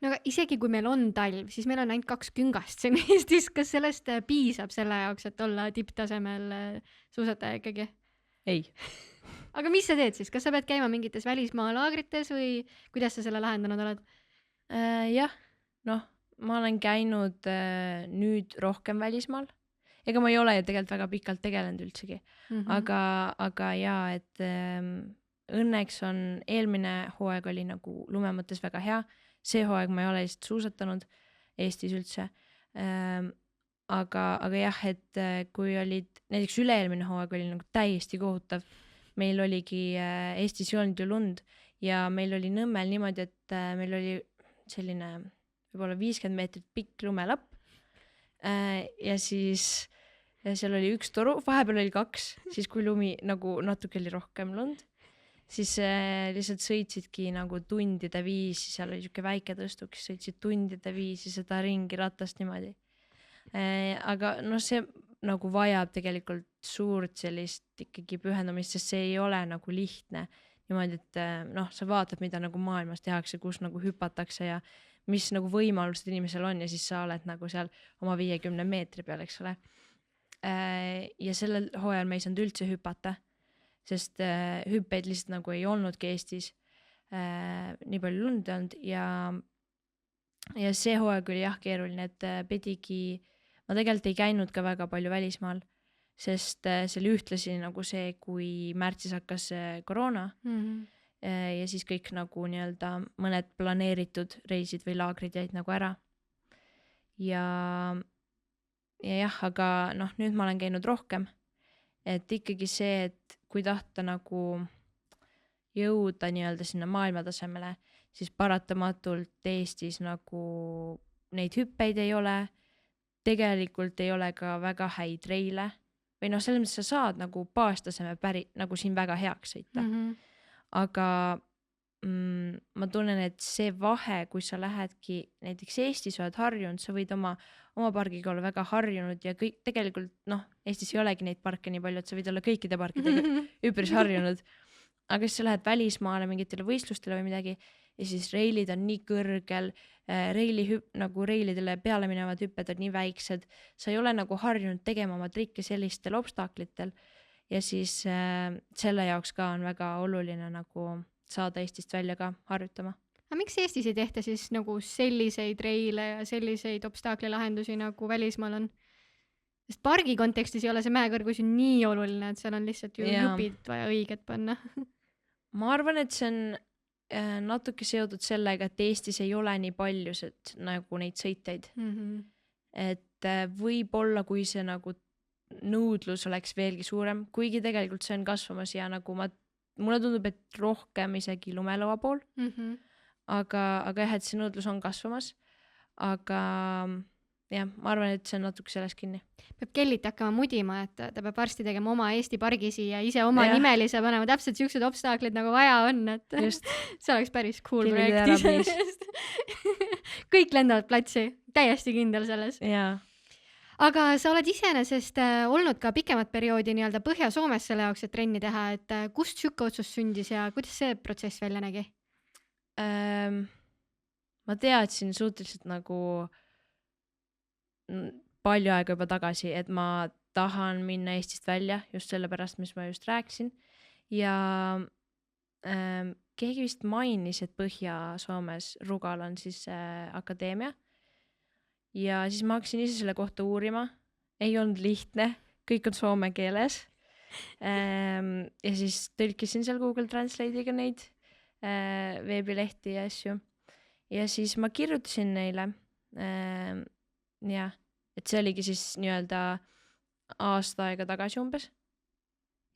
No aga isegi kui meil on talv, siis meil on ainult 2 küngast siin Eestis. Kas sellest piisab selle jaoks, et olla tipptasemel suusataja ikkagi?
Ei.
Aga mis sa teed siis? Kas sa pead käima mingites välismaa laagrites või kuidas sa selle lahendanud oled?
Jah, noh, ma olen käinud nüüd rohkem välismaal. Ega ma ei ole ju tegelikult väga pikalt tegelenud üldsegi. Aga jaa, et õnneks on eelmine hooaeg oli nagu lume mõttes väga hea. See hooaeg ma ei ole lihtsalt suusatanud Eestis üldse. Aga jah, et kui olid, näiteks üle-eelmine hooaeg oli nagu täiesti kohutav. Meil oligi, Eestis ei olnud ju lund ja meil oli Nõmmel niimoodi, et meil oli selline võib-olla 50 meetrit pikk lumelapp. Ja siis seal oli 1 toru, vahepeal oli 2, siis kui lumi nagu natuke oli rohkem lund, siis lihtsalt sõitsidki nagu tundide viisi, seal oli siuke väike tõstuk, siis sõitsid tundide viisi seda ringi ratast niimoodi. Aga no see nagu vajab tegelikult suurt sellist ikkagi pühendumist, sest see ei ole nagu lihtne niimoodi, et noh, sa vaatad, mida nagu maailmas tehakse, kus nagu hüpatakse ja mis nagu võimalused inimesel on ja siis sa oled nagu seal oma 50 meetri peal, eks ole. Ja sellel hooajal me ei saanud üldse hüpata, sest hüppeid lihtsalt nagu ei olnudki Eestis nii palju lund olnud ja see hooaeg oli jah keeruline, et pidigi, ma tegelikult ei käinud ka väga palju välismaal, sest see oli ühtlasi nagu see, kui märtsis hakkas koroona ja siis kõik nagu nii-öelda mõned planeeritud reisid või laagrid jäid nagu ära. Ja jah, aga noh, nüüd ma olen käinud rohkem, et ikkagi see, et kui tahta nagu jõuda nii-öelda sinna maailmatasemele, siis paratamatult Eestis nagu neid hüppeid ei ole, tegelikult ei ole ka väga häid reile või noh, selles mõttes sa saad nagu baastaseme nagu siin väga heaks sõita. Aga ma tunnen, et see vahe, kui sa lähedki näiteks Eestis oled harjunud, sa võid oma pargiga olla väga harjunud ja kõik tegelikult, noh, Eestis ei olegi neid parke nii palju, et sa võid olla kõikide parkidega üpris harjunud. Aga siis sa lähed välismaale mingitele võistlustele või midagi ja siis reilid on nii kõrgel, nagu reilidele peale minevad hüpped on nii väiksed, sa ei ole nagu harjunud tegema oma trikke sellistel obstaklitel ja siis selle jaoks ka on väga oluline nagu saada Eestist välja ka harjutama.
Aga miks Eestis ei tehta siis nagu selliseid reile ja selliseid obstaakli lahendusi nagu välismaal on? Sest pargi kontekstis ei ole see mäekõrgus ju nii oluline, et seal on lihtsalt ju jupid vaja õiget panna.
Ma arvan, et see on natuke seotud sellega, et Eestis ei ole nii palju nagu neid sõiteid. Et võib-olla, kui see nagu nõudlus oleks veelgi suurem, kuigi tegelikult see on kasvamas ja nagu mulle tundub, et rohkem isegi lumelõua pool. Aga jah, et see nõudlus on kasvamas. Aga jah, ma arvan, et see on natuke sellest kinni.
Peab Kellit hakkama mudima, et ta peab varsti tegema oma Eesti pargisi ja ise oma nimelise panema täpselt siuksed obstaklid nagu vaja on, et see oleks päris cool projekt. Kõik lendavad platsi, täiesti kindel selles. Aga sa oled iseenesest olnud ka pikemat perioodi nii-öelda Põhja-Soomes selle jaoks, et trenni teha, et kust siuke otsus sündis ja kuidas see protsess välja nägi?
Ma teadsin suhteliselt nagu palju aega juba tagasi, et ma tahan minna Eestist välja just sellepärast, mis ma just rääkisin ja keegi vist mainis, et Põhja-Soomes Rugal on siis akadeemia ja siis ma hakkasin ise selle kohta uurima, ei olnud lihtne, kõik on soome keeles ja siis tõlkisin seal Google Translate'iga neid veebilehti ja asju ja siis ma kirjutasin neile jah, et see oligi siis nii-öelda aasta aega tagasi umbes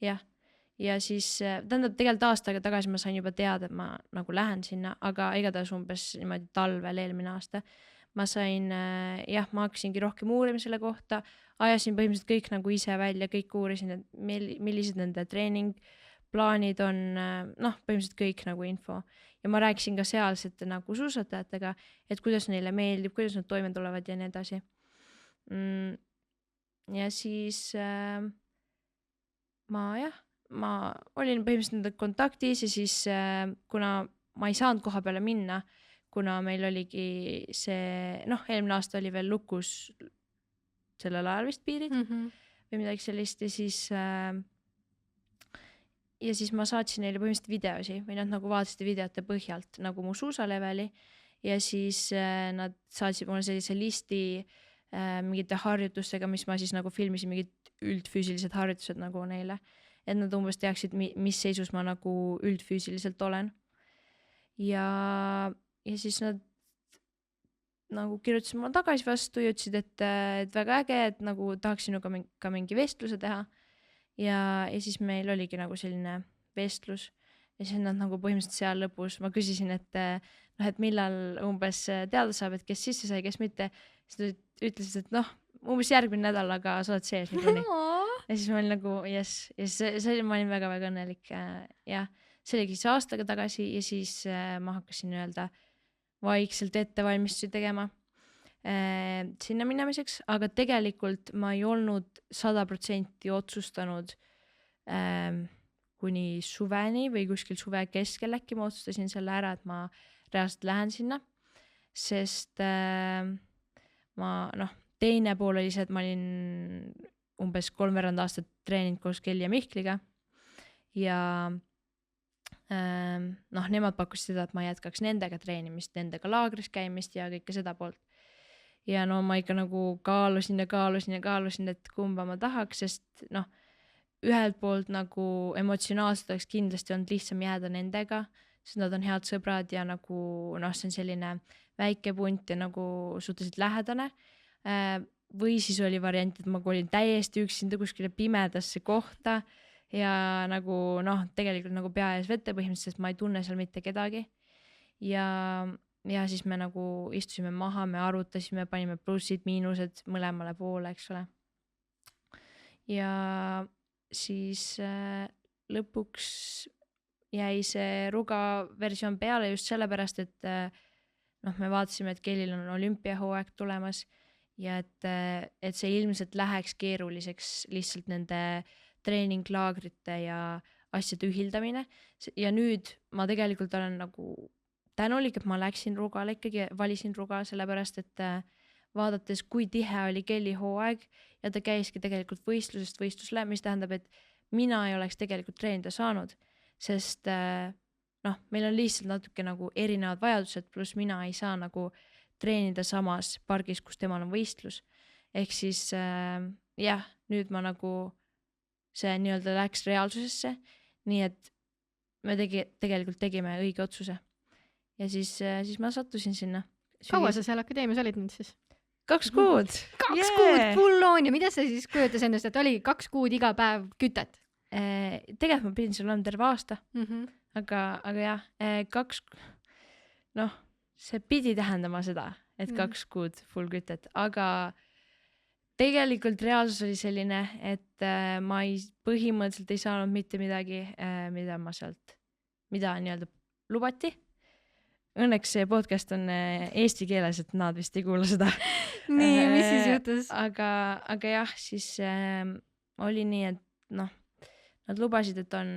jah, ja siis tähendab tegelikult aasta aega tagasi ma sain juba teada, et ma nagu lähen sinna, aga igatahes umbes niimoodi talvel eelmine aasta ma sain ma hakkasingi rohkem uurima selle kohta, ajasin põhimõtteliselt kõik nagu ise välja, kõik uurisin, et millised nende treeningplaanid on, põhimõtteliselt kõik nagu info ja ma rääkisin ka sealsete nagu suusatajatega, et kuidas neile meeldib, kuidas nad toime tulevad ja nii edasi. Ja siis ma olin põhimõtteliselt nende kontaktis ja siis kuna ma ei saanud koha peale minna, kuna meil oligi see, eelmine aasta oli veel lukus sellel ajal vist piirid või midagi sellist ja siis ma saatsin neile põhimõtteliselt videosi või nad nagu vaatasid videote põhjalt nagu mu suusaleveli ja siis nad saatsid mulle sellise listi mingite harjutustega, mis ma siis nagu filmisin, mingid üldfüüsilised harjutused nagu neile, et nad umbes teaksid, mis seisus ma nagu üldfüüsiliselt olen. Ja siis nad nagu kirjutasid mulle tagasi vastu ja ütlesid, et väga äge, et nagu tahaks sinuga ka mingi vestluse teha. Ja siis meil oligi nagu selline vestlus ja siis nad nagu põhimõtteliselt seal lõpus ma küsisin, et millal umbes teada saab, et kes sisse sai, kes mitte. Siis ütlesid, et umbes järgmine nädal, aga sa oled sees niikuinii. Ja siis ma olin nagu yes. Ja siis ma olin väga-väga õnnelik. Ja see oligi see aastaga tagasi ja siis ma hakkasin vaikselt ettevalmistusi tegema sinna minemiseks, aga tegelikult ma ei olnud 100% otsustanud kuni suveni või kuskil suve keskel äkki ma otsustasin selle ära, et ma reaalselt lähen sinna, sest teine pool oli see, et ma olin umbes 3 aastat treeninud koos Kelly ja Mihkliga ja nemad pakkusid seda, et ma jätkaks nendega treenimist, nendega laagris käimist ja kõike seda poolt. Ja ma ikka nagu kaalusin, et kumba ma tahaks, sest ühelt poolt nagu emotsionaalselt oleks kindlasti olnud lihtsam jääda nendega, sest nad on head sõbrad ja nagu see on selline väike punt ja nagu suhteliselt lähedane. Või siis oli variant, et ma kolin täiesti üksinda kuskile pimedasse kohta ja nagu tegelikult nagu pea ees vette põhimõtteliselt, sest ma ei tunne seal mitte kedagi. Ja siis me nagu istusime maha, me arutasime, panime plussid, miinused mõlemale poole, eks ole. Ja siis lõpuks jäi see Ruga versioon peale just sellepärast, et me vaatasime, et Kellil on olümpiahooaeg tulemas ja et see ilmselt läheks keeruliseks lihtsalt nende treeninglaagrite ja asjade ühildamine. Ja nüüd ma tegelikult olen nagu tänulik, et ma läksin Rugale ikkagi, valisin Ruga sellepärast, et vaadates, kui tihe oli Kelly hooaeg ja ta käiski tegelikult võistlusest võistlusele, mis tähendab, et mina ei oleks tegelikult treenida saanud, sest meil on lihtsalt natuke nagu erinevad vajadused, pluss mina ei saa nagu treenida samas pargis, kus temal on võistlus. Ehk siis nüüd ma nagu see nii-öelda läks reaalsusesse, nii et me tegelikult tegime õige otsuse. Ja siis ma sattusin sinna.
Kaua sa seal akadeemias olid nüüd siis?
2 kuud.
2 kuud full on ja mida sa siis kujutas endast, et oli 2 kuud iga päev kütet?
Tegelikult ma pidin seal olema terve aasta, aga jah, see pidi tähendama seda, et 2 kuud full kütet, aga tegelikult reaalsus oli selline, et ma põhimõtteliselt ei saanud mitte midagi, mida nii-öelda lubati. Õnneks see podcast on eesti keeles, et nad vist ei kuula seda.
Nii, mis siis juhtus?
Aga jah, siis oli nii, et nad lubasid, et on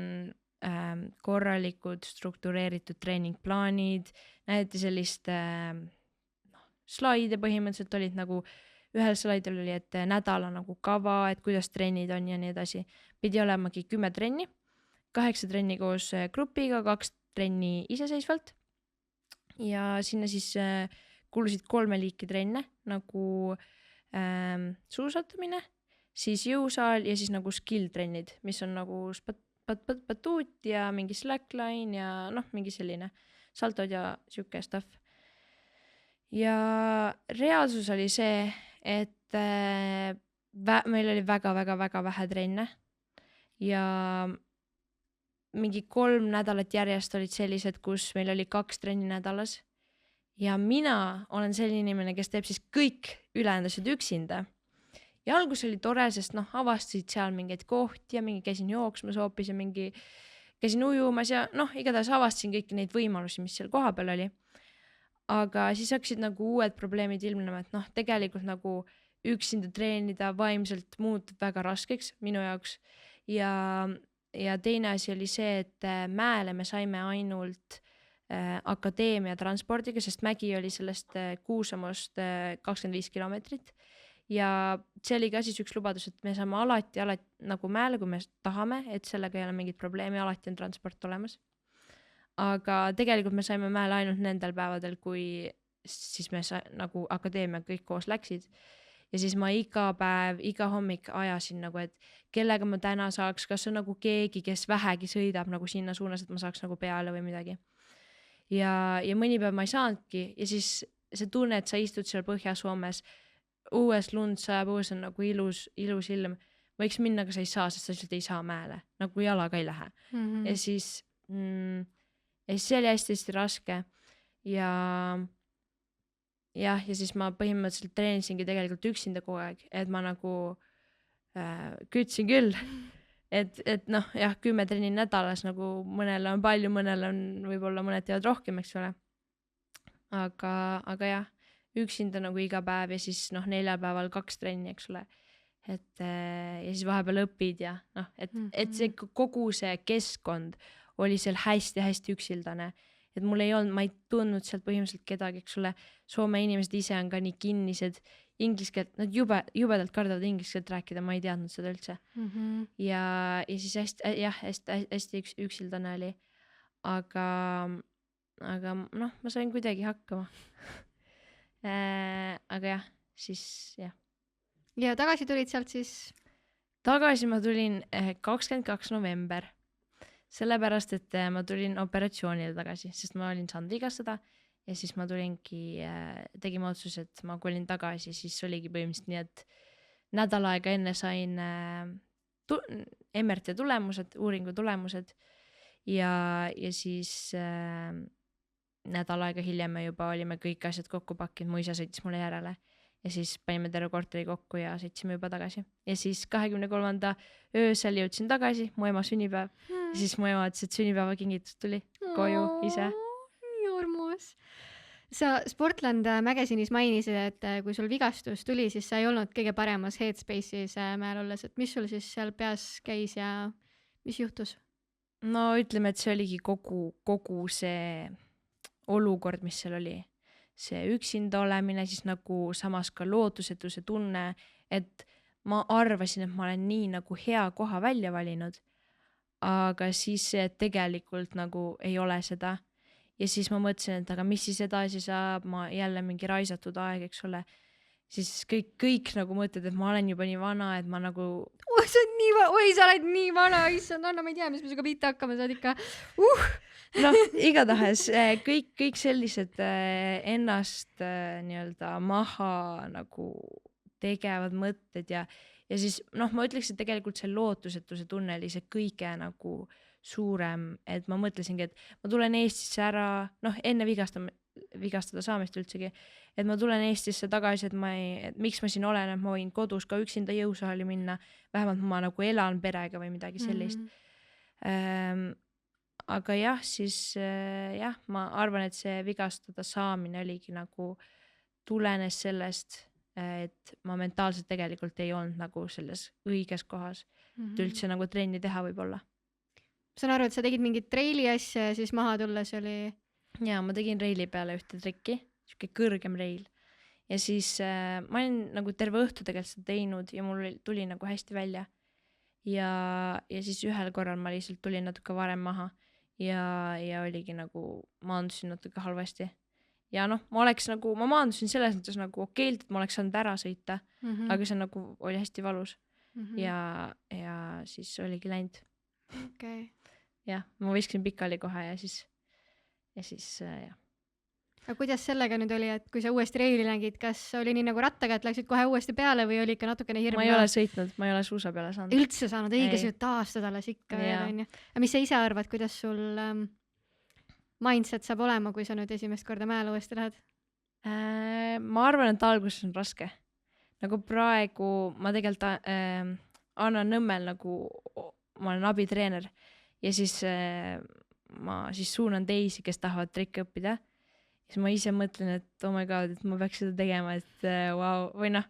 korralikud struktureeritud treeningplaanid, näidati sellist slaide põhimõtteliselt olid nagu, ühel slaidil oli, et nädala nagu kava, et kuidas trennid on ja nii edasi. Pidi olemagi 10 trenni, 8 trenni koos grupiga, 2 trenni iseseisvalt ja sinna siis kuulusid 3 liiki trenne nagu suusatamine, siis jõusaal ja siis nagu skill trennid, mis on nagu batuut ja mingi slackline ja mingi selline saltod ja siuke stuff. Ja reaalsus oli see, et meil oli väga-väga-väga vähe trenne ja mingi 3 nädalat järjest olid sellised, kus meil oli 2 trenni nädalas ja mina olen selline inimene, kes teeb siis kõik ülejäänud asjad üksinda. Ja algus oli tore, sest avastasid seal mingeid kohti ja käisin jooksmas hoopis ja käisin ujumas ja igatahes avastasin kõiki neid võimalusi, mis seal kohapeal oli. Aga siis hakkasid nagu uued probleemid ilmnema, et tegelikult nagu üksinda treenida vaimselt muutub väga raskeks minu jaoks. Ja teine asi oli see, et mäele me saime ainult akadeemia transpordiga, sest mägi oli sellest Kuusamost 25 kilomeetrit. Ja see oli ka siis üks lubadus, et me saame alati nagu mäele, kui me tahame, et sellega ei ole mingit probleemi, alati on transport olemas. Aga tegelikult me saime mäele ainult nendel päevadel, kui siis me nagu akadeemia kõik koos läksid. Ja siis ma iga päev, iga hommik ajasin nagu, et kellega ma täna saaks, kas on nagu keegi, kes vähegi sõidab nagu sinna suunas, et ma saaks nagu peale või midagi. Ja mõni päev ma ei saanudki ja siis see tunne, et sa istud seal Põhja-Soomes, uues lund sajab, uues on nagu ilus ilm, võiks minna, aga sa ei saa, sest sa lihtsalt ei saa mäele, nagu jalaga ei lähe. Ja siis see oli hästi raske ja siis ma põhimõtteliselt treenisingi tegelikult üksinda kogu aeg, et ma nagu kütsin küll, et 10 trenni nädalas nagu mõnel on palju, mõnel on võib-olla mõned teevad rohkem, eks ole. Aga jah, üksinda nagu iga päev ja siis 4 päeval 2 trenni, eks ole. Ja siis vahepeal õpid ja et see kogu see keskkond oli seal hästi-hästi üksildane. Et mul ei olnud, ma ei tundnud sealt põhimõtteliselt kedagi, eks ole, Soome inimesed ise on ka nii kinnised, inglise keelt, nad jubedalt kardavad inglise keelt rääkida, ma ei teadnud seda üldse. Ja siis hästi üksildane oli, aga ma sain kuidagi hakkama. Aga jah, siis jah.
Ja tagasi tulid sealt siis?
Tagasi ma tulin 22. november. Sellepärast, et ma tulin operatsioonile tagasi, sest ma olin saanud vigastada ja siis ma tulingi, tegime otsus, et ma kolin tagasi, siis oligi põhimõtteliselt nii, et nädal aega enne sain MRT tulemused, uuringu tulemused ja siis nädal aega hiljem me juba olime kõik asjad kokku pakkinud, mu isa sõitis mulle järele. Ja siis panime terve korteri kokku ja sõitsime juba tagasi. Ja siis 23. öösel jõudsin tagasi, mu ema sünnipäev. Ja siis mu ema ütles, et sünnipäeva kingitus tuli koju ise.
Nii armus. Sa Sportland Magazine'is mainisid, et kui sul vigastus tuli, siis sa ei olnud kõige paremas headspace'is mäel olles. Et mis sul siis seal peas käis ja mis juhtus?
No ütleme, et see oligi kogu see olukord, mis seal oli. See üksinda olemine, siis nagu samas ka lootusetuse tunne, et ma arvasin, et ma olen nii nagu hea koha välja valinud, aga siis tegelikult nagu ei ole seda. Ja siis ma mõtlesin, et aga mis siis edasi saab, ma jälle mingi raisatud aeg, eks ole. Siis kõik nagu mõtled, et ma olen juba nii vana, et ma nagu...
sa oled nii vana, issand, anna, ma ei tea, mis me suga pihta hakkame, sa oled ikka...
Igatahes kõik sellised ennast nii-öelda maha nagu tegevad mõtted ja siis ma ütleks, et tegelikult see lootusetuse tunne oli see kõige nagu suurem, et ma mõtlesingi, et ma tulen Eestisse ära, enne vigastada saamist üldsegi, et ma tulen Eestisse tagasi, et miks ma siin olen, et ma võin kodus ka üksinda jõusaali minna, vähemalt ma nagu elan perega või midagi sellist. Aga jah, siis ma arvan, et see vigastada saamine oligi nagu tulenes sellest, et ma mentaalselt tegelikult ei olnud nagu selles õiges kohas, et üldse nagu trenni teha võib-olla.
Saan aru, et sa tegid mingit treili asja ja siis maha tulles oli...
Ja ma tegin reili peale ühte trikki, siuke kõrgem reil. Ja siis ma olin nagu terve õhtu tegelikult seda teinud ja mul tuli nagu hästi välja. Ja siis ühel korral ma lihtsalt tulin natuke varem maha. Ja oligi nagu, maandusin natuke halvasti. Ja ma maandusin selles mõttes nagu okeilt, et ma oleks saanud ära sõita, aga see nagu oli hästi valus. Ja siis oligi läinud.
Okay.
Jah, ma viskasin pikali kohe ja siis jah.
Aga kuidas sellega nüüd oli, et kui sa uuesti reili nägid, kas oli nii nagu rattaga, et läksid kohe uuesti peale või oli ikka natukene hirm?
Ma ei ole sõitnud, ma ei ole suusa peale saanud.
Üldse saanud, õige see taastada alles ikka veel, on ju. Aga mis sa ise arvad, kuidas sul mindset saab olema, kui sa nüüd esimest korda mäele uuesti lähed?
Ma arvan, et alguses on raske. Nagu praegu ma tegelikult annan Nõmmel nagu, ma olen abitreener ja siis ma siis suunan teisi, kes tahavad trikke õppida. Siis ma ise mõtlen, et oh my god, et ma peaks seda tegema, et wow, või noh,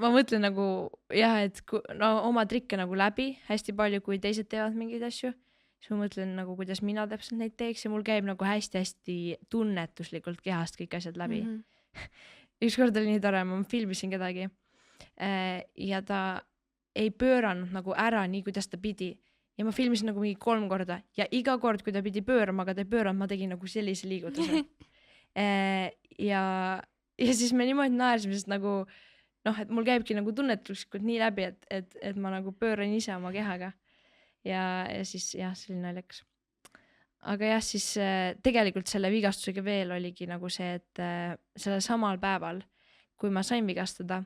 ma mõtlen nagu jah, et oma trikke nagu läbi hästi palju, kui teised teevad mingeid asju. Siis ma mõtlen nagu, kuidas mina täpselt neid teeks ja mul käib nagu hästi-hästi tunnetuslikult kehast kõik asjad läbi. Ükskord oli nii tore, ma filmisin kedagi ja ta ei pööranud nagu ära nii, kuidas ta pidi. Ja ma filmisin nagu mingi 3 korda ja iga kord, kui ta pidi pöörama, aga ta ei pööranud, ma tegin nagu sellise liigutuse. Ja siis me niimoodi naersime, sest nagu noh, et mul käibki nagu tunnetuslikult nii läbi, et ma nagu pööran ise oma kehaga ja siis jah, see oli naljakas. Aga jah, siis tegelikult selle vigastusega veel oligi nagu see, et selle samal päeval, kui ma sain vigastada,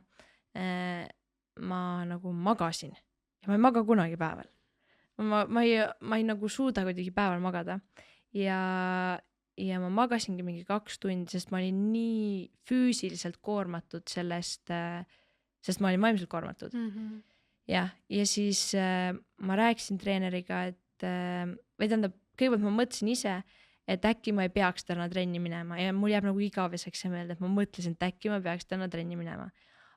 ma nagu magasin ja ma ei maga kunagi päeval. Ma ei nagu suuda kuidagi päeval magada ja ma magasingi mingi 2 tundi, sest ma olin nii füüsiliselt koormatud sellest, sest ma olin vaimselt koormatud. Ja siis ma rääkisin treeneriga, et või tähendab, kõigepealt ma mõtlesin ise, et äkki ma ei peaks täna trenni minema ja mul jääb nagu igaveseks see meelde, et ma mõtlesin, et äkki ma peaks täna trenni minema.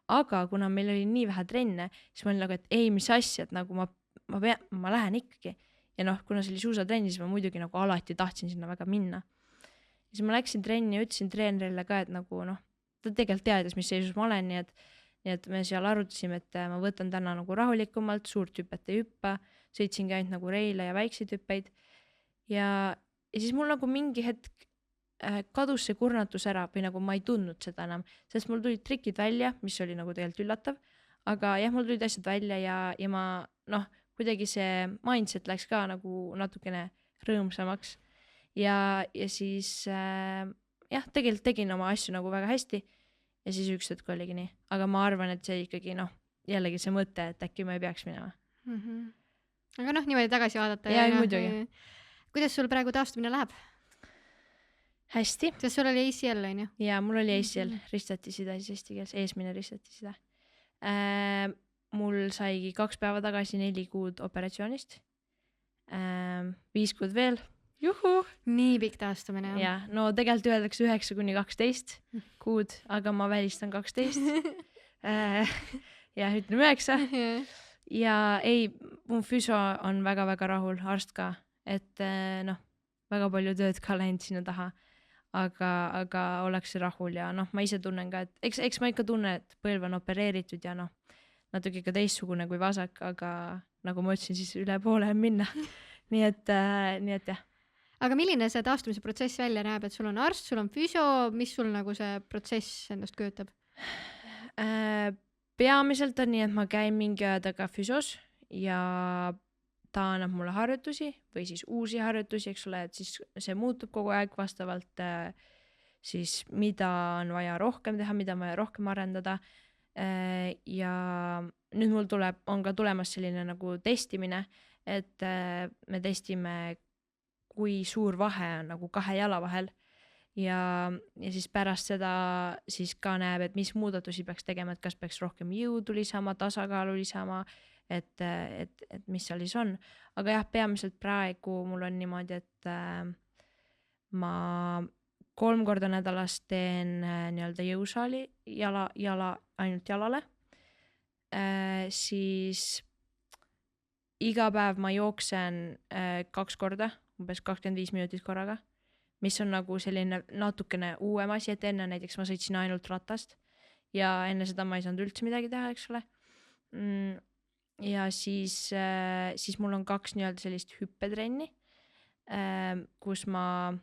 Aga kuna meil oli nii vähe trenne, siis ma olin nagu, et ei, mis asja, et nagu ma lähen ikkagi. Ja noh, kuna see oli suusatrenni, siis ma muidugi nagu alati tahtsin sinna väga minna. Ja siis ma läksin trenni ja ütlesin treenerile ka, et nagu noh, ta tegelikult teadis, mis seisus ma olen, nii et me seal arutasime, et ma võtan täna nagu rahulikumalt, suurt hüpet ei hüppa, sõitsingi ainult nagu reile ja väikseid hüppeid. Ja siis mul nagu mingi hetk kadus see kurnatus ära või nagu ma ei tundnud seda enam, sest mul tulid trikid välja, mis oli nagu tegelikult üllatav, aga jah, mul tulid asjad välja ja ma noh, kuidagi see mindset läks ka nagu natukene rõõmsamaks ja siis jah, tegelikult tegin oma asju nagu väga hästi ja siis üks hetk oligi nii, aga ma arvan, et see ikkagi noh, jällegi see mõte, et äkki ma ei peaks minema.
Aga noh, niimoodi tagasi vaadata.
Ja muidugi.
Kuidas sul praegu taastumine läheb?
Hästi.
Sest sul oli ACL, on ju?
Ja mul oli ACL, ristatisida siis eesti keeles, eesmine ristatisida. Mul saigi 2 päeva tagasi 4 kuud operatsioonist. 5 kuud veel. Juhu!
Nii pikk taastumine.
Ja, no tegelikult öeldakse 9-12 kuud, aga ma välistan 12. Ja ütleme 9. Ja ei, mu füso on väga-väga rahul, arst ka, et noh, väga palju tööd ka läinud sinna taha, aga ollakse rahul ja noh, ma ise tunnen ka, et eks ma ikka tunne, et põlv on opereeritud ja noh, natuke ka teistsugune kui vasak, aga nagu ma ütlesin, siis üle poole on minna. nii et jah.
Aga milline see taastumise protsess välja näeb, et sul on arst, sul on füsio, mis sul nagu see protsess endast kujutab?
Peamiselt on nii, et ma käin mingi aja taga füsios ja ta annab mulle harjutusi või siis uusi harjutusi, eks ole, et siis see muutub kogu aeg vastavalt siis mida on vaja rohkem teha, mida on vaja rohkem arendada. Ja nüüd mul on ka tulemas selline nagu testimine, et me testime, kui suur vahe on nagu 2 jala vahel ja siis pärast seda siis ka näeb, et mis muudatusi peaks tegema, et kas peaks rohkem jõudu lisama, tasakaalu lisama, et mis seal siis on. Aga jah, peamiselt praegu mul on niimoodi, et ma 3 korda nädalas teen nii-öelda jõusaali ainult jalale. Siis iga päev ma jooksen 2 korda, umbes 25 minutit korraga, mis on nagu selline natukene uuem asi, et enne näiteks ma sõitsin ainult ratast ja enne seda ma ei saanud üldse midagi teha, eks ole. Ja siis mul on 2 nii-öelda sellist hüppetrenni, kus ma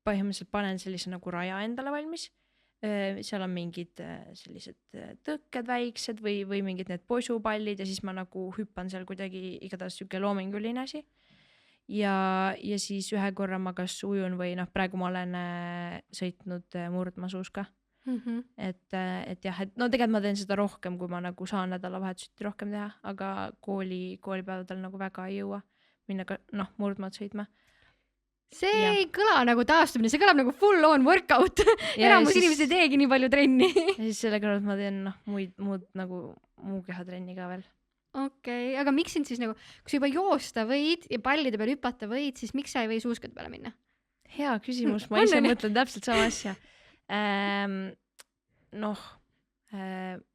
põhimõtteliselt panen sellise nagu raja endale valmis. Seal on mingid sellised tõkked väiksed või mingid need posupallid ja siis ma nagu hüppan seal kuidagi igatahes siuke loominguline asi. ja siis ühe korra ma kas ujun või noh, praegu ma olen sõitnud murdmaasuuska. Et jah, et no tegelikult ma teen seda rohkem, kui ma nagu saan nädalavahetuseti rohkem teha, aga koolipäevadel nagu väga ei jõua minna ka noh, murdmaad sõitma.
See
Jah.
ei kõla nagu taastumine, see kõlab nagu full on workout. Enamus inimesed ei teegi nii palju trenni.
Ja siis selle kõrvalt ma teen noh, muud nagu muu kehatrenni ka veel.
Okei, aga miks sind siis nagu, kui sa juba joosta võid ja pallide peal hüpata võid, siis miks sa ei või suuskade peale minna?
Hea küsimus, ma ise mõtlen täpselt sama asja. Noh,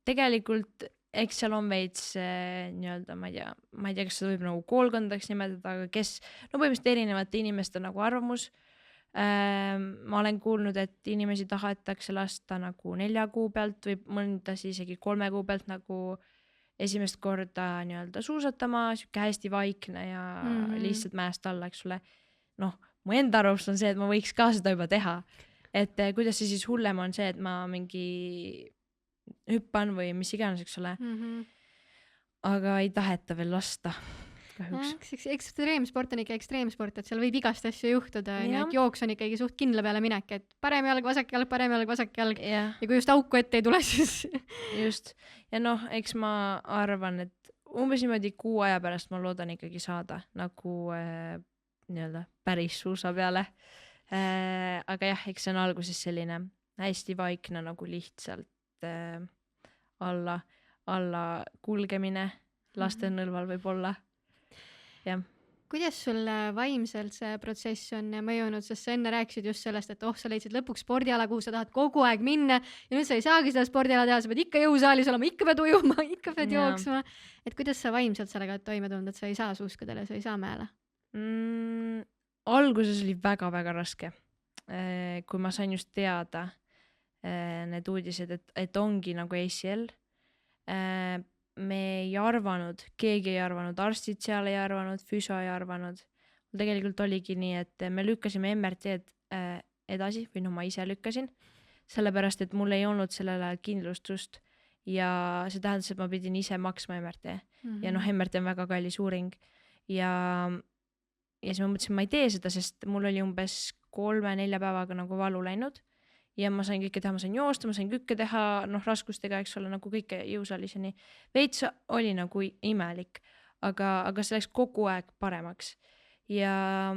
tegelikult eks seal on veits nii-öelda, ma ei tea, kas seda võib nagu koolkondaks nimetada, aga no põhimõtteliselt erinevate inimeste nagu arvamus. Ma olen kuulnud, et inimesi tahetakse lasta nagu 4 kuu pealt või mõndasi isegi 3 kuu pealt nagu esimest korda nii-öelda suusatama, siuke hästi vaikne ja lihtsalt mäest alla, eks sulle. Noh, mu enda arvamus on see, et ma võiks ka seda juba teha. Et kuidas see siis hullem on see, et ma mingi hüppan või mis iganes, eks ole. Aga ei taheta veel lasta. Kahjuks.
Ekstreemsport on ikka ekstreemsport, et seal võib igast asju juhtuda, et jooks on ikkagi suht kindla peale minek, et parem jalg, vasak jalg, parem jalg, vasak jalg ja kui just auku ette ei tule, siis
just. Ja noh, eks ma arvan, et umbes niimoodi 6 aja pärast ma loodan ikkagi saada nagu nii-öelda päris suusa peale. Aga jah, eks see on alguses selline hästi vaikne nagu lihtsalt alla kulgemine laste nõlval võib olla. Ja.
Kuidas sul vaimselt see protsess on mõjunud, sest sa enne rääkisid just sellest, et sa leidsid lõpuks spordiala, kuhu sa tahad kogu aeg minna ja nüüd sa ei saagi seda spordiala teha, sa pead ikka jõusaalis olema, ikka pead ujuma, ikka pead jooksma. Et kuidas sa vaimselt sellega toime tulnud, et sa ei saa suuskadele, sa ei saa mäele?
Alguses oli väga-väga raske, kui ma sain just teada need uudised, et ongi nagu ACL. Me ei arvanud, keegi ei arvanud, arstid seal ei arvanud, füsio ei arvanud. Tegelikult oligi nii, et me lükkasime MRT-d edasi või ma ise lükkasin, sellepärast, et mul ei olnud sellele kindlustust ja see tähendas, et ma pidin ise maksma MRT. Ja noh, MRT on väga kallis uuring ja siis ma mõtlesin, ma ei tee seda, sest mul oli umbes 3-4 päevaga nagu valu läinud ja ma sain kõike teha, ma sain joosta, ma sain kõike teha, noh, raskustega, eks ole, nagu kõike jõusaliseni. Veits oli nagu imelik, aga see läks kogu aeg paremaks. Ja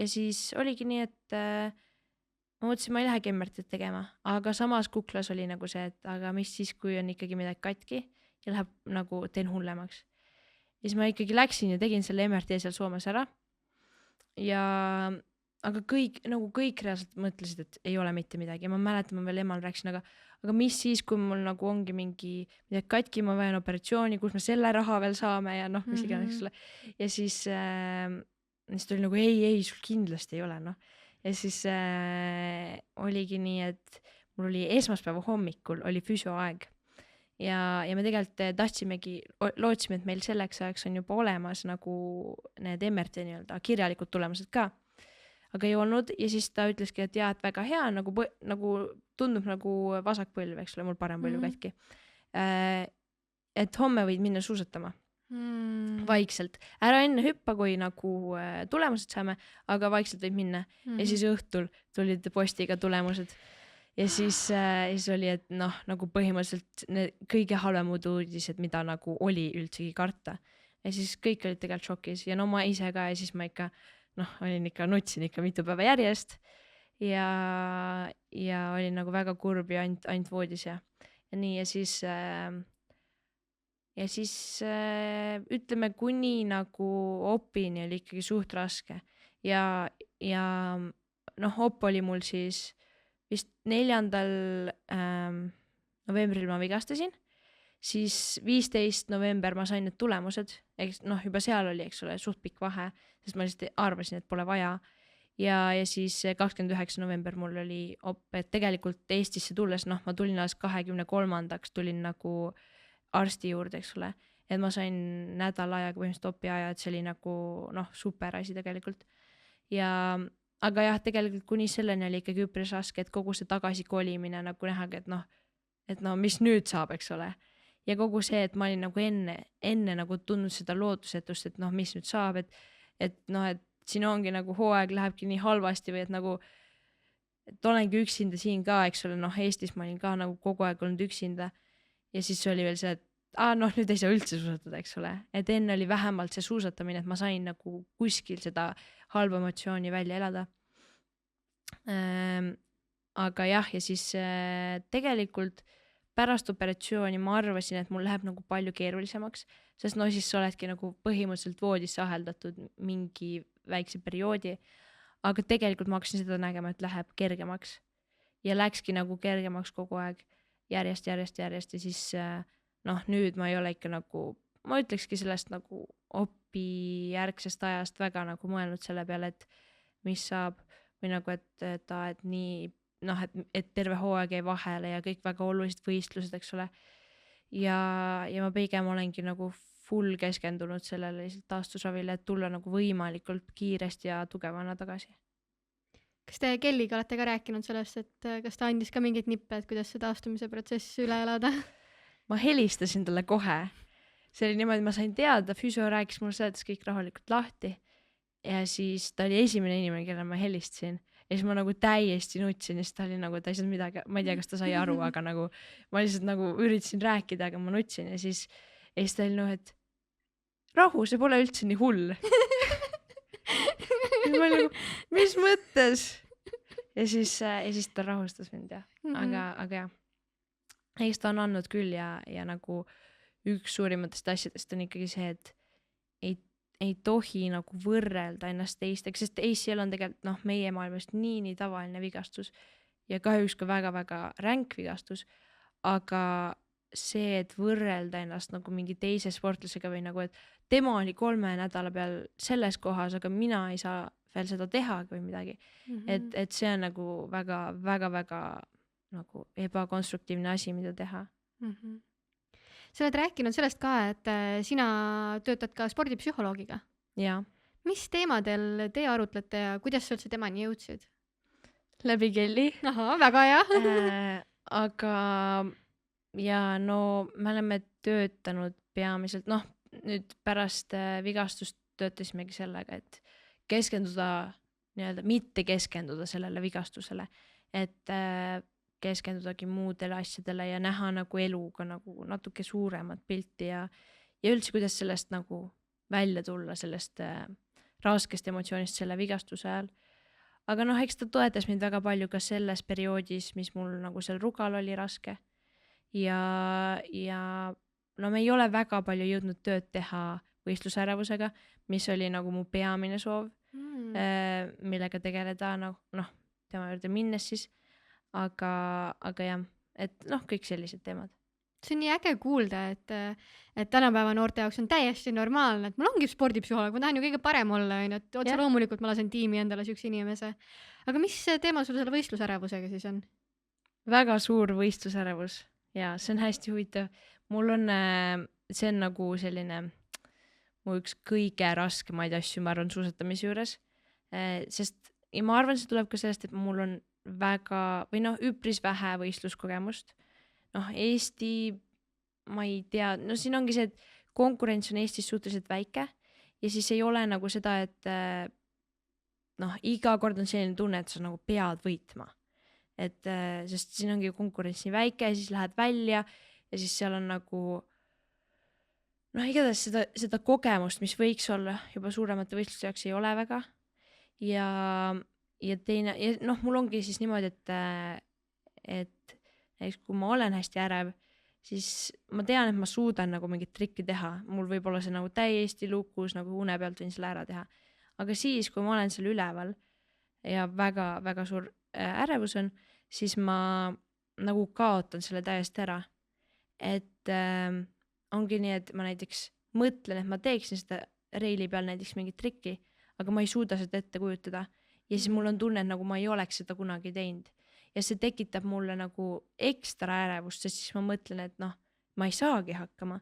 siis oligi nii, et ma mõtlesin, ma ei lähegi MRT tegema, aga samas kuklas oli nagu see, et aga mis siis, kui on ikkagi midagi katki ja läheb nagu teen hullemaks. Ja siis ma ikkagi läksin ja tegin selle MRT seal Soomes ära. Aga kõik reaalselt mõtlesid, et ei ole mitte midagi. Ja ma mäletan, ma veel emal rääkisin, aga mis siis, kui mul nagu ongi midagi katki, ma vajan operatsiooni, kus me selle raha veel saame ja noh, mis iganes. Ja siis tuli nagu ei, sul kindlasti ei ole. No. Ja siis oligi nii, et mul oli esmaspäeva hommikul oli füsioaeg. Ja me tegelikult lootsime, et meil selleks ajaks on juba olemas nagu need MRT nii-öelda kirjalikud tulemused ka. Aga ei olnud ja siis ta ütleski, et et väga hea, nagu tundub nagu vasak põlv, eks ole, mul parem põlv katki. Et homme võid minna suusatama vaikselt. Ära enne hüppa, kui nagu tulemused saame, aga vaikselt võid minna. Ja siis õhtul tulid postiga tulemused. Ja siis oli, et noh, nagu põhimõtteliselt kõige halvemad uudised, mida nagu oli üldsegi karta. Ja siis kõik olid tegelikult šokis ja no ma ise ka ja siis ma ikka nutsin ikka mitu päeva järjest ja olin nagu väga kurb ja ainult voodis ja nii ja siis ütleme kuni nagu opini oli ikkagi suht raske ja noh, op oli mul siis vist 4. novembril ma vigastasin, siis 15. november ma sain need tulemused, noh juba seal oli, eks ole, suht pikk vahe, sest ma lihtsalt arvasin, et pole vaja. Ja siis 29. november mul oli op, et tegelikult Eestisse tulles, noh ma tulin alles 23. tulin nagu arsti juurde, eks ole, et ma sain nädal ajaga põhimõtteliselt opi aja, et see oli nagu noh super asi tegelikult. Aga jah, tegelikult kuni selleni oli ikkagi üpris raske, et kogu see tagasi kolimine nagu nähagi, et no mis nüüd saab, eks ole. Ja kogu see, et ma olin nagu enne nagu tundnud seda lootusetust, et noh, mis nüüd saab, et noh, et siin ongi nagu hooaeg lähebki nii halvasti või et nagu, et olengi üksinda siin ka, eks ole, noh Eestis ma olin ka nagu kogu aeg olnud üksinda ja siis oli veel see, et noh nüüd ei saa üldse suusatada, eks ole, et enne oli vähemalt see suusatamine, et ma sain nagu kuskil seda halba emotsiooni välja elada. Aga jah, ja siis tegelikult pärast operatsiooni ma arvasin, et mul läheb nagu palju keerulisemaks, sest no siis sa oledki nagu põhimõtteliselt voodisse aheldatud mingi väikse perioodi, aga tegelikult ma hakkasin seda nägema, et läheb kergemaks ja läkski nagu kergemaks kogu aeg järjest ja siis noh, nüüd ma ei ole ikka nagu, ma ütlekski sellest nagu opi järgsest ajast väga nagu mõelnud selle peale, et mis saab või nagu, et nii noh, et terve hooaeg jäi vahele ja kõik väga olulised võistlused, eks ole. Ja ma pigem olengi nagu full keskendunud sellele taastusravile, et tulla nagu võimalikult kiiresti ja tugevana tagasi.
Kas te Kelliga olete ka rääkinud sellest, et kas ta andis ka mingeid nippe, et kuidas see taastumise protsess üle elada?
Ma helistasin talle kohe. See oli niimoodi, ma sain teada, füsio rääkis mulle seletas kõik rahulikult lahti ja siis ta oli esimene inimene, kelle ma helistasin. Ja siis ma nagu täiesti nutsin ja siis ta oli nagu, ta ei saanud midagi, ma ei tea, kas ta sai aru, aga nagu ma lihtsalt nagu üritasin rääkida, aga ma nutsin ja siis ta oli noh, et rahu, see pole üldse nii hull. Ja ma olin nagu, mis mõttes? Ja siis ta rahustas mind jah, aga jah. Eks ta on andnud küll ja nagu üks suurimatest asjadest on ikkagi see, et ei tohi nagu võrrelda ennast teistega, sest ACL on tegelikult meie maailmast nii tavaline vigastus ja kahjuks ka väga-väga ränk vigastus, aga see, et võrrelda ennast nagu mingi teise sportlasega või nagu, et tema oli 3 nädala peal selles kohas, aga mina ei saa veel seda teha või midagi. Et see on nagu väga-väga nagu ebakonstruktiivne asi, mida teha.
Sa oled rääkinud sellest ka, et sina töötad ka spordipsühholoogiga.
Ja.
Mis teemadel te arutlete ja kuidas sa üldse temani jõudsid?
Läbi Kelly.
Aha, väga hea.
Aga ja no me oleme töötanud peamiselt, nüüd pärast vigastust töötasimegi sellega, et keskenduda, mitte keskenduda sellele vigastusele, et keskendudagi muudele asjadele ja näha nagu eluga nagu natuke suuremat pilti ja üldse, kuidas sellest nagu välja tulla, sellest raskest emotsioonist selle vigastuse ajal. Aga eks ta toetas mind väga palju ka selles perioodis, mis mul nagu seal Rugal oli raske. Ja no me ei ole väga palju jõudnud tööd teha võistlusärevusega, mis oli nagu mu peamine soov, millega tegeleda tema juurde minnes siis. Aga jah, et kõik sellised teemad.
See on nii äge kuulda, et tänapäeva noorte jaoks on täiesti normaalne, et mul ongi spordipsühholoog, ma tahan ju kõige parem olla, et otse loomulikult ma lasen tiimi endale sükse inimese. Aga mis teema sul selle võistlusärevusega siis on?
Väga suur võistlusärevus ja see on hästi huvitav. Mul on, see on nagu selline mu üks kõige raskemaid asju, ma arvan, suusatamise juures. Sest ja ma arvan, see tuleb ka sellest, et mul on väga või üpris vähe võistluskogemust. Eesti, ma ei tea, siin ongi see, et konkurents on Eestis suhteliselt väike ja siis ei ole nagu seda, et iga kord on selline tunne, et sa nagu pead võitma. Et sest siin ongi konkurents nii väike ja siis lähed välja ja siis seal on nagu igatahes seda kogemust, mis võiks olla juba suuremate võistluste jaoks ei ole väga ja teine, ja mul ongi siis niimoodi, et näiteks kui ma olen hästi ärev, siis ma tean, et ma suudan nagu mingit trikki teha. Mul võib olla see nagu täiesti lukus, nagu une pealt võin selle ära teha. Aga siis, kui ma olen seal üleval ja väga-väga suur ärevus on, siis ma nagu kaotan selle täiesti ära. Et ongi nii, et ma näiteks mõtlen, et ma teeksin seda reili peal näiteks mingit trikki, aga ma ei suuda seda ette kujutada. Ja siis mul on tunne, et nagu ma ei oleks seda kunagi teinud. Ja see tekitab mulle nagu ekstra ärevust, sest siis ma mõtlen, et ma ei saagi hakkama.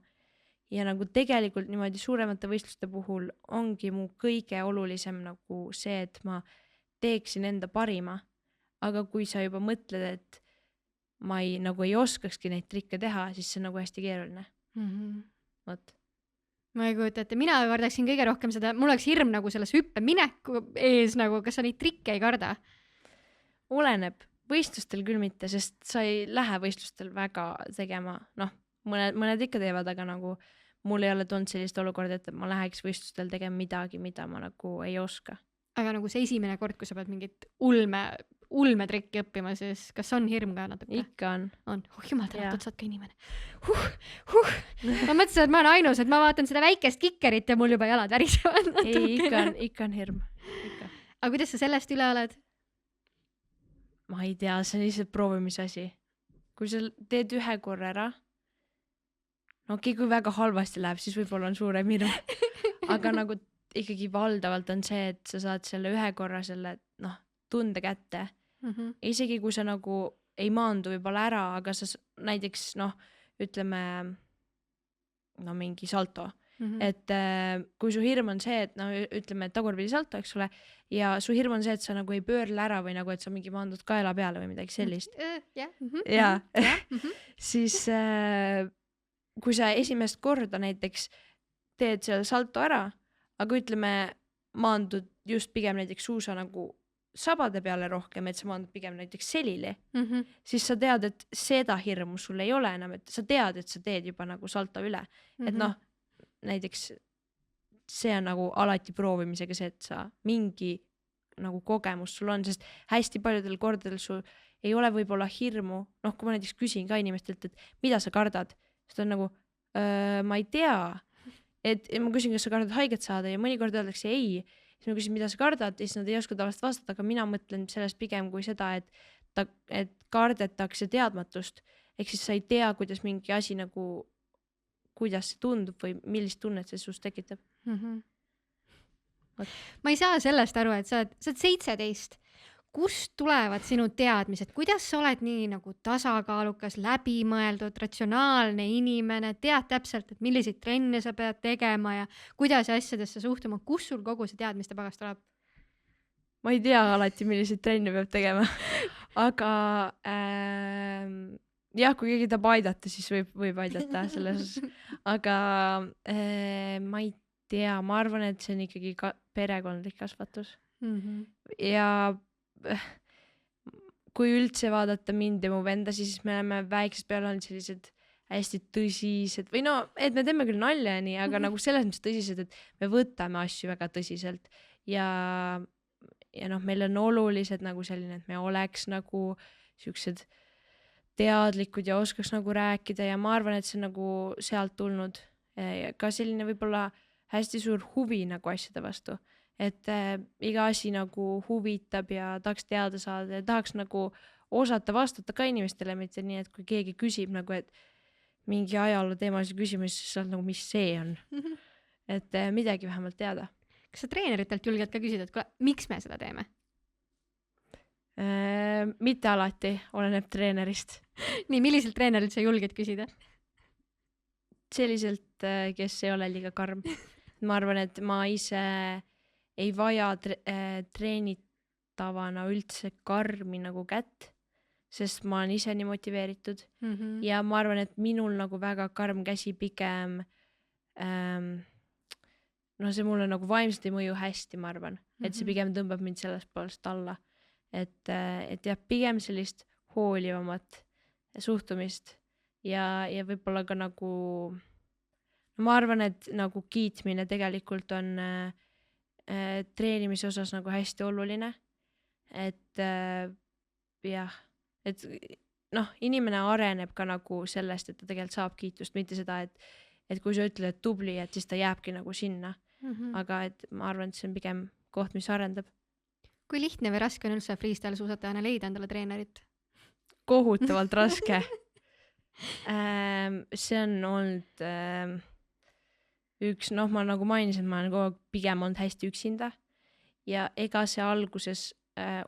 Ja nagu tegelikult niimoodi suuremate võistluste puhul ongi mu kõige olulisem nagu see, et ma teeksin enda parima. Aga kui sa juba mõtled, et ma ei oskakski neid trikke teha, siis see on nagu hästi keeruline. Võt.
ma ei kujuta ette, mina kardaksin kõige rohkem seda, mul oleks hirm nagu selles hüppe mineku ees nagu, kas sa neid trikke ei karda?
Oleneb, võistlustel küll mitte, sest sa ei lähe võistlustel väga tegema, noh, mõned ikka teevad, aga nagu mul ei ole tulnud sellist olukorda, et ma läheks võistlustel tegema midagi, mida ma nagu ei oska.
Aga nagu see esimene kord, kui sa pead mingit ulmetrikki õppima, siis kas on hirm ka natuke?
Ikka on.
On. Jumal tänatud, saad ka inimene. Ma mõtlesin, et ma olen ainus, et ma vaatan seda väikest kikkerit ja mul juba jalad värisevad natukene.
Ei, ikka on hirm. Ikka.
Aga kuidas sa sellest üle oled?
Ma ei tea, see on lihtsalt proovimise asi. Kui sa teed ühe korra ära, no okei, kui väga halvasti läheb, siis võib-olla on suurem hirm. Aga nagu ikkagi valdavalt on see, et sa saad selle ühe korra selle, noh, tunde kätte. Isegi kui sa nagu ei maandu võib-olla ära, aga sa näiteks, noh, ütleme, no mingi salto. Et kui su hirm on see, et no ütleme, et tagurpidi salto, eks ole, ja su hirm on see, et sa nagu ei pöörle ära või nagu, et sa mingi maandud kaela peale või midagi sellist. Ja siis kui sa esimest korda näiteks teed selle salto ära, aga ütleme, maandud just pigem näiteks suusa nagu sabade peale rohkem, et sa maandud pigem näiteks selili, siis sa tead, et seda hirmu sul ei ole enam, et sa tead, et sa teed juba nagu salto üle. Et noh, näiteks see on nagu alati proovimisega see, et sa mingi nagu kogemus sul on, sest hästi paljudel kordadel sul ei ole võib-olla hirmu, noh, kui ma näiteks küsin ka inimestelt, et mida sa kardad, siis ta on nagu, ma ei tea, et ma küsin, kas sa kardad haiget saada ja mõnikord öeldakse ei, siis ma küsin, mida sa kardad, siis nad ei oska tavaliselt vastata, aga mina mõtlen sellest pigem kui seda, et kardetakse teadmatust, ehk siis sa ei tea, kuidas mingi asi nagu, kuidas see tundub või millist tunnet see sust tekitab.
Ma ei saa sellest aru, et sa oled 17. Kust tulevad sinu teadmised? Kuidas sa oled nii nagu tasakaalukas, läbimõeldud, ratsionaalne inimene, tead täpselt, et milliseid trenne sa pead tegema ja kuidas asjadesse suhtuma? Kus sul kogu see teadmiste pagas tuleb?
Ma ei tea alati, milliseid trenne peab tegema, aga jah, kui keegi tahab aidata, siis võib aidata selles. Aga ma ei tea, ma arvan, et see on ikkagi perekondlik kasvatus. Ja kui üldse vaadata mind ja mu venda, siis me oleme väiksed peale olnud sellised hästi tõsised või no, et me teeme küll nalja nii, aga nagu selles mõttes tõsised, et me võtame asju väga tõsiselt ja noh, meil on olulised nagu selline, et me oleks nagu siuksed teadlikud ja oskaks nagu rääkida ja ma arvan, et see on nagu sealt tulnud ka selline võib-olla hästi suur huvi nagu asjade vastu. Et iga asi nagu huvitab ja tahaks teada saada ja tahaks nagu osata vastata ka inimestele, mitte nii, et kui keegi küsib nagu, et mingi ajaloo teemalise küsimus, siis sa oled nagu, mis see on. Et midagi vähemalt teada.
Kas sa treeneritelt julged ka küsida, et miks me seda teeme?
Mitte alati, oleneb treenerist.
Nii, milliselt treenerilt sa julged küsida?
Selliselt, kes ei ole liiga karm. Ma arvan, et ma ise ei vaja treenitavana üldse karmi nagu kätt, sest ma olen ise nii motiveeritud ja ma arvan, et minul nagu väga karm käsi pigem no see mulle nagu vaimselt ei mõju hästi, ma arvan, et see pigem tõmbab mind sellest poolest alla, et jah, pigem sellist hoolivamat suhtumist ja võib-olla ka nagu ma arvan, et nagu kiitmine tegelikult on treenimise osas nagu hästi oluline, et jah, et noh, inimene areneb ka nagu sellest, et ta tegelikult saab kiitust, mitte seda, et kui sa ütled, et tubli, et siis ta jääbki nagu sinna, aga et ma arvan, et see on pigem koht, mis arendab.
Kui lihtne või raske on üldse freestyle suusatajana leida endale treenerit?
Kohutavalt raske. See on olnud üks, noh, ma nagu mainisin, ma olen kogu aeg pigem olnud hästi üksinda ja ega see alguses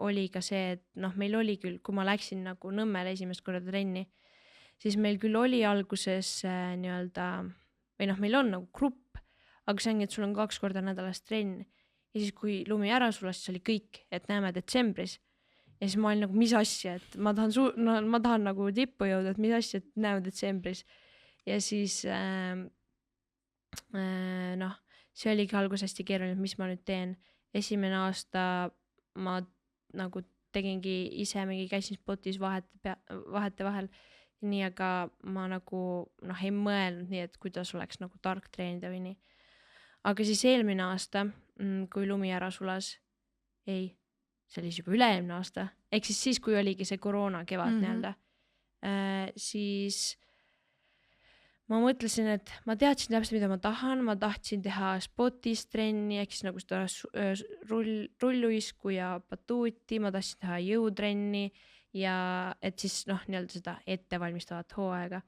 oli ka see, et noh, meil oli küll, kui ma läksin nagu Nõmmele esimest korda trenni, siis meil küll oli alguses nii-öelda, või noh, meil on nagu grupp, aga see ongi, et sul on 2 korda nädalas trenn ja siis kui lumi ära sulas, siis oli kõik, et näeme detsembris ja siis ma olin nagu, mis asja, et ma tahan nagu tippu jõuda, et mis asja, et näeme detsembris ja siis noh, see oligi alguses hästi keeruline, mis ma nüüd teen. Esimene aasta ma nagu tegingi ise mingi käisin spotis vahete vahel. Nii, aga ma nagu ei mõelnud nii, et kuidas oleks nagu tark treenida või nii. Aga siis eelmine aasta, kui lumi ära sulas, see oli juba üle-eelmine aasta, ehk siis kui oligi see koroona kevad nii-öelda, siis ma mõtlesin, et ma teadsin täpselt, mida ma tahan, ma tahtsin teha spotis trenni, ehk siis nagu seda rulluisku ja batuuti, ma tahtsin teha jõutrenni ja et siis nii-öelda seda ettevalmistavat hooaega.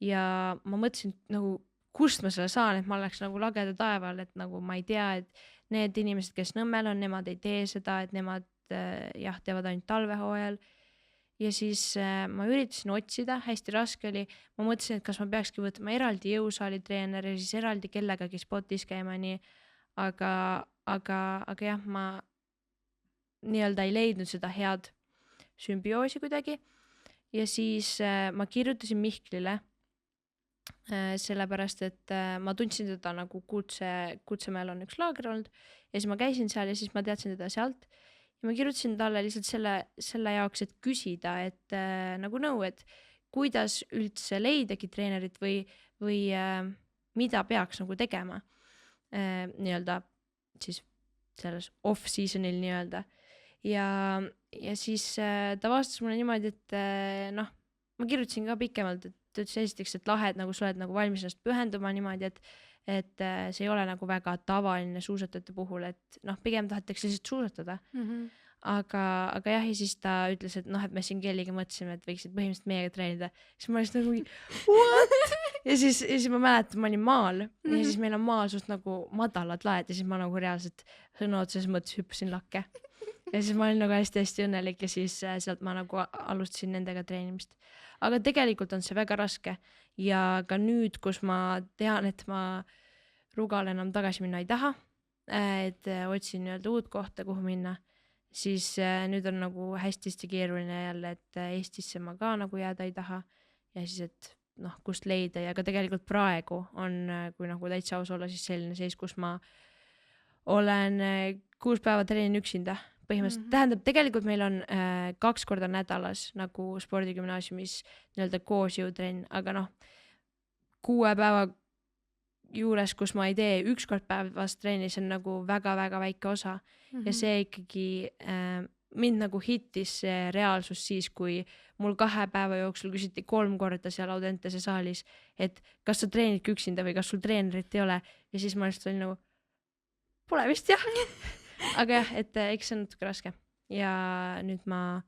Ja ma mõtlesin nagu, kust ma selle saan, et ma oleks nagu lageda taeval, et nagu ma ei tea, et need inimesed, kes Nõmmel on, nemad ei tee seda, et nemad teevad ainult talvehooajal. Ja siis ma üritasin otsida, hästi raske oli, ma mõtlesin, et kas ma peakski võtma eraldi jõusaali treener ja siis eraldi kellegagi spotis käima nii, aga jah, ma nii-öelda ei leidnud seda head sümbioosi kuidagi ja siis ma kirjutasin Mihklile, sellepärast, et ma tundsin teda nagu Kutsemäel on üks laager olnud ja siis ma käisin seal ja siis ma teadsin teda sealt. Ja ma kirjutasin talle lihtsalt selle jaoks, et küsida, et nagu nõu, et kuidas üldse leidagi treenerit või mida peaks nagu tegema nii-öelda siis selles off-seasonil nii-öelda. Ja siis ta vastas mulle niimoodi, et ma kirjutasin ka pikemalt, et ta ütles esiteks, et lahe, et nagu sa oled nagu valmis ennast pühenduma niimoodi, et see ei ole nagu väga tavaline suusatajate puhul, et pigem tahetakse lihtsalt suusatada. Aga jah, ja siis ta ütles, et et me siin Kelliga mõtlesime, et võiksid põhimõtteliselt meiega treenida. Siis ma olin nagu, what? Ja siis ma mäletan, ma olin maal ja siis meil on maal suht nagu madalad laed ja siis ma nagu reaalselt sõna otseses mõttes hüppasin lakke. Ja siis ma olin nagu hästi-hästi õnnelik ja siis sealt ma nagu alustasin nendega treenimist. Aga tegelikult on see väga raske ja ka nüüd, kus ma tean, et ma Rugale enam tagasi minna ei taha, et otsin nii-öelda uut kohta, kuhu minna, siis nüüd on nagu hästi keeruline jälle, et Eestisse ma ka nagu jääda ei taha ja siis, et kust leida ja ka tegelikult praegu on, kui nagu täitsa aus olla, siis selline seis, kus ma olen 6 päeva treenin üksinda. Põhimõtteliselt tähendab, tegelikult meil on 2 korda nädalas nagu spordigümnaasiumis nii-öelda koos jõutrenn, aga 6 päeva juures, kus ma ei tee 1 kord päevast trenni, see on nagu väga-väga väike osa ja see ikkagi mind nagu hittis see reaalsus siis, kui mul 2 päeva jooksul küsiti 3 korda seal Audentese saalis, et kas sa treenidki üksinda või kas sul treenerit ei ole ja siis ma lihtsalt olin nagu, pole vist jah. Aga jah, et eks see on natuke raske ja nüüd ma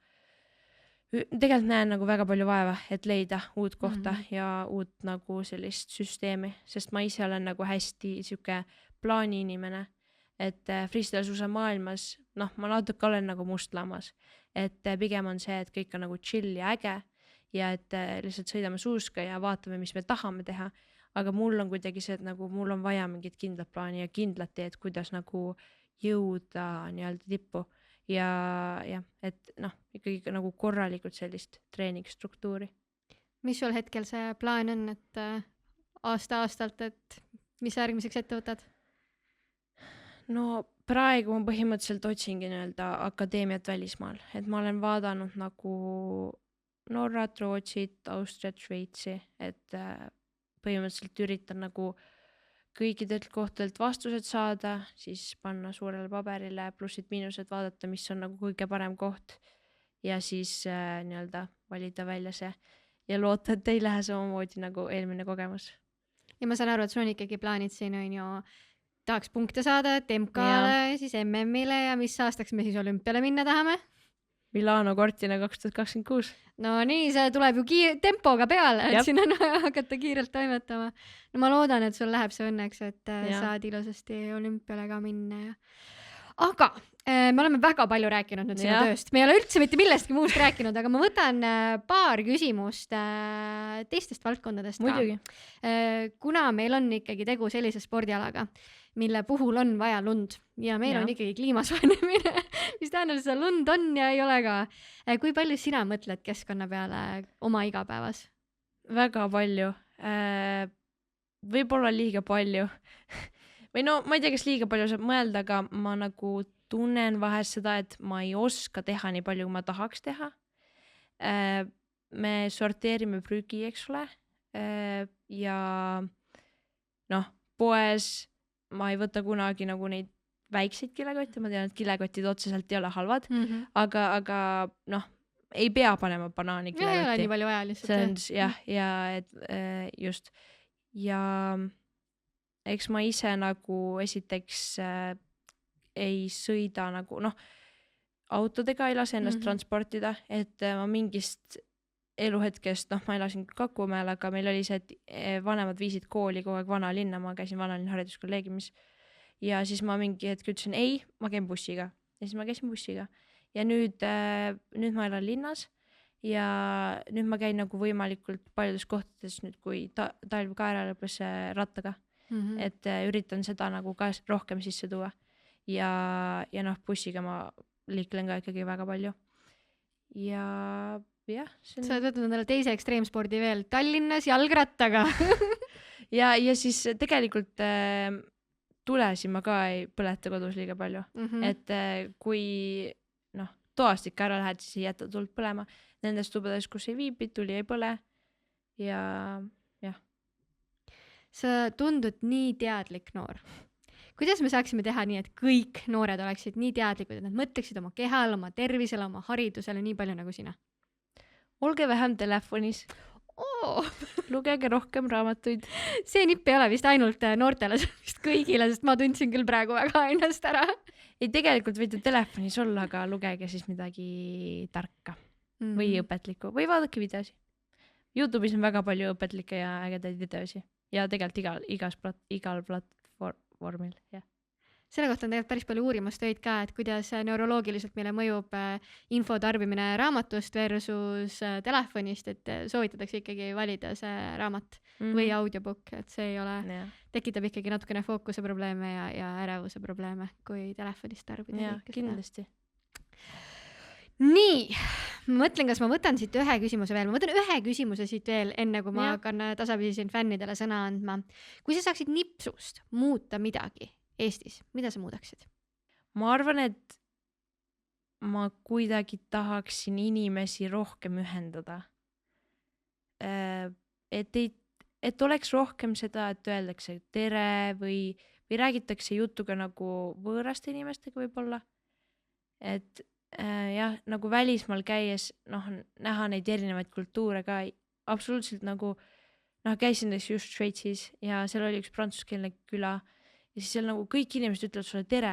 tegelikult näen nagu väga palju vaeva, et leida uut kohta ja uut nagu sellist süsteemi, sest ma ise olen nagu hästi siuke plaani inimene, et freestyle suusa maailmas, ma natuke olen nagu mustlammas, et pigem on see, et kõik on nagu chill ja äge ja et lihtsalt sõidame suuska ja vaatame, mis me tahame teha, aga mul on kuidagi see, et nagu mul on vaja mingit kindlat plaani ja kindlat teed, kuidas nagu jõuda nii-öelda tippu. Ja et ikkagi nagu korralikult sellist treeningstruktuuri.
Mis sul hetkel see plaan on, et aasta-aastalt, et mis järgmiseks ette võtad?
No praegu ma põhimõtteliselt otsingi nii-öelda akadeemiat välismaal, et ma olen vaadanud nagu Norrat, Rootsit, Austriat, Šveitsi, et põhimõtteliselt üritan nagu kõikidelt kohtadelt vastused saada, siis panna suurele paberile plussid-miinused, vaadata, mis on nagu kõige parem koht ja siis nii-öelda valida välja see ja loota, et ei lähe samamoodi nagu eelmine kogemus.
Ja ma saan aru, et sul on ikkagi plaanid siin on ju, tahaks punkte saada, et MK-le, siis MM-ile ja mis aastaks me siis olümpiale minna tahame?
Milano Cortina 2026.
No nii, see tuleb ju tempoga peale, et siin on hakata kiirelt toimetama. No ma loodan, et sul läheb see õnneks, et saad ilusasti olümpiale ka minna. Aga me oleme väga palju rääkinud nüüd sinu tööst. Me ei ole üldse mitte millestki muust rääkinud, aga ma võtan paar küsimust teistest valdkondadest
Muidugi.
ka. Kuna meil on ikkagi tegu sellise spordialaga, mille puhul on vaja lund ja meil on ikkagi kliima soojenemine, mis tähendab, et seda lund on ja ei ole ka. Kui palju sina mõtled keskkonna peale oma igapäevas?
Väga palju. võib-olla liiga palju või no ma ei tea, kas liiga palju saab mõelda, aga ma nagu tunnen vahest seda, et ma ei oska teha nii palju, kui ma tahaks teha. Me sorteerime prügi, eks ole, ja noh, poes ma ei võta kunagi nagu neid väikseid kilekotte, ma tean, et kilekotid otseselt ei ole halvad, aga noh, ei pea panema banaani
ei ole
kilekotti.
nii palju vaja
See
lihtsalt.
on jah, ja et just ja eks ma ise nagu esiteks ei sõida nagu noh, autodega ei lase ennast transportida, et ma mingist eluhetkest, noh, ma elasin Kakumäel, aga meil oli see, et vanemad viisid kooli kogu aeg Vanalinna, ma käisin Vanalinna hariduskolleegiumis ja siis ma mingi hetk ütlesin ei, ma käin bussiga ja siis ma käisin bussiga ja nüüd ma elan linnas ja nüüd ma käin nagu võimalikult paljudes kohtades nüüd, kui talv ka ära lõppes rattaga, et üritan seda nagu ka rohkem sisse tuua ja noh, bussiga ma liiklen ka ikkagi väga palju ja jah, see
Sa oled võtnud endale teise ekstreemspordi veel Tallinnas jalgrattaga.
ja siis tegelikult tulesid ma ka ei põleta kodus liiga palju, et kui noh, toast ikka ära lähed, siis ei jäta tuld põlema. Nendes tubades, kus ei viibi, tuli ei põle ja jah.
Sa tundud nii teadlik noor. Kuidas me saaksime teha nii, et kõik noored oleksid nii teadlikud, et nad mõtleksid oma kehal, oma tervisele, oma haridusele nii palju nagu sina?
Olge vähem telefonis. Lugege rohkem raamatuid.
See nipp ei ole vist ainult noortele, see on vist kõigile, sest ma tundsin küll praegu väga ennast ära.
Ei, tegelikult võite telefonis olla, aga lugege siis midagi tarka või õpetlikku või vaadake videosi. YouTube'is on väga palju õpetlikke ja ägedaid videosi ja tegelikult igal platvormil, jah.
Selle kohta on tegelikult päris palju uurimustöid ka, et kuidas neuroloogiliselt meile mõjub info tarbimine raamatust versus telefonist, et soovitatakse ikkagi valida see raamat või audiobook, et see ei ole, tekitab ikkagi natukene fookuse probleeme ja ärevuse probleeme, kui telefonist tarbida.
Ja, kindlasti.
Nii, ma mõtlen, kas ma võtan siit ühe küsimuse veel. Ma võtan ühe küsimuse siit veel, enne kui ma hakkan tasapisi siin fännidele sõna andma. Kui sa saaksid nipsust muuta midagi Eestis, mida sa muudaksid?
Ma arvan, et ma kuidagi tahaksin inimesi rohkem ühendada. Et oleks rohkem seda, et öeldakse tere või räägitakse jutuga nagu võõraste inimestega võib-olla. Et jah, nagu välismaal käies, näha neid erinevaid kultuure ka absoluutselt nagu, käisin just Šveitsis ja seal oli üks prantsuskeelne küla ja siis seal nagu kõik inimesed ütlevad sulle tere.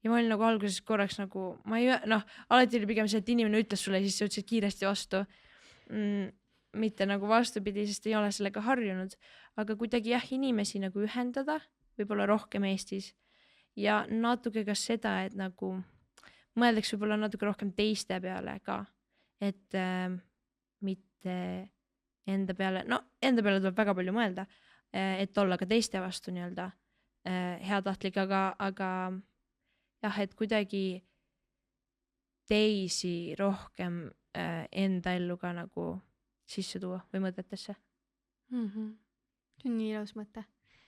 Ja ma olin nagu alguses korraks nagu, alati oli pigem see, et inimene ütles sulle ja siis sa ütlesid kiiresti vastu. Mitte nagu vastupidi, sest ei ole sellega harjunud. Aga kuidagi jah, inimesi nagu ühendada, võib-olla rohkem Eestis. Ja natuke ka seda, et nagu mõeldaks võib-olla natuke rohkem teiste peale ka. Et mitte enda peale, enda peale tuleb väga palju mõelda, et olla ka teiste vastu nii-öelda heatahtlik, aga jah, et kuidagi teisi rohkem enda ellu ka nagu sisse tuua või mõtetesse.
See on nii ilus mõte.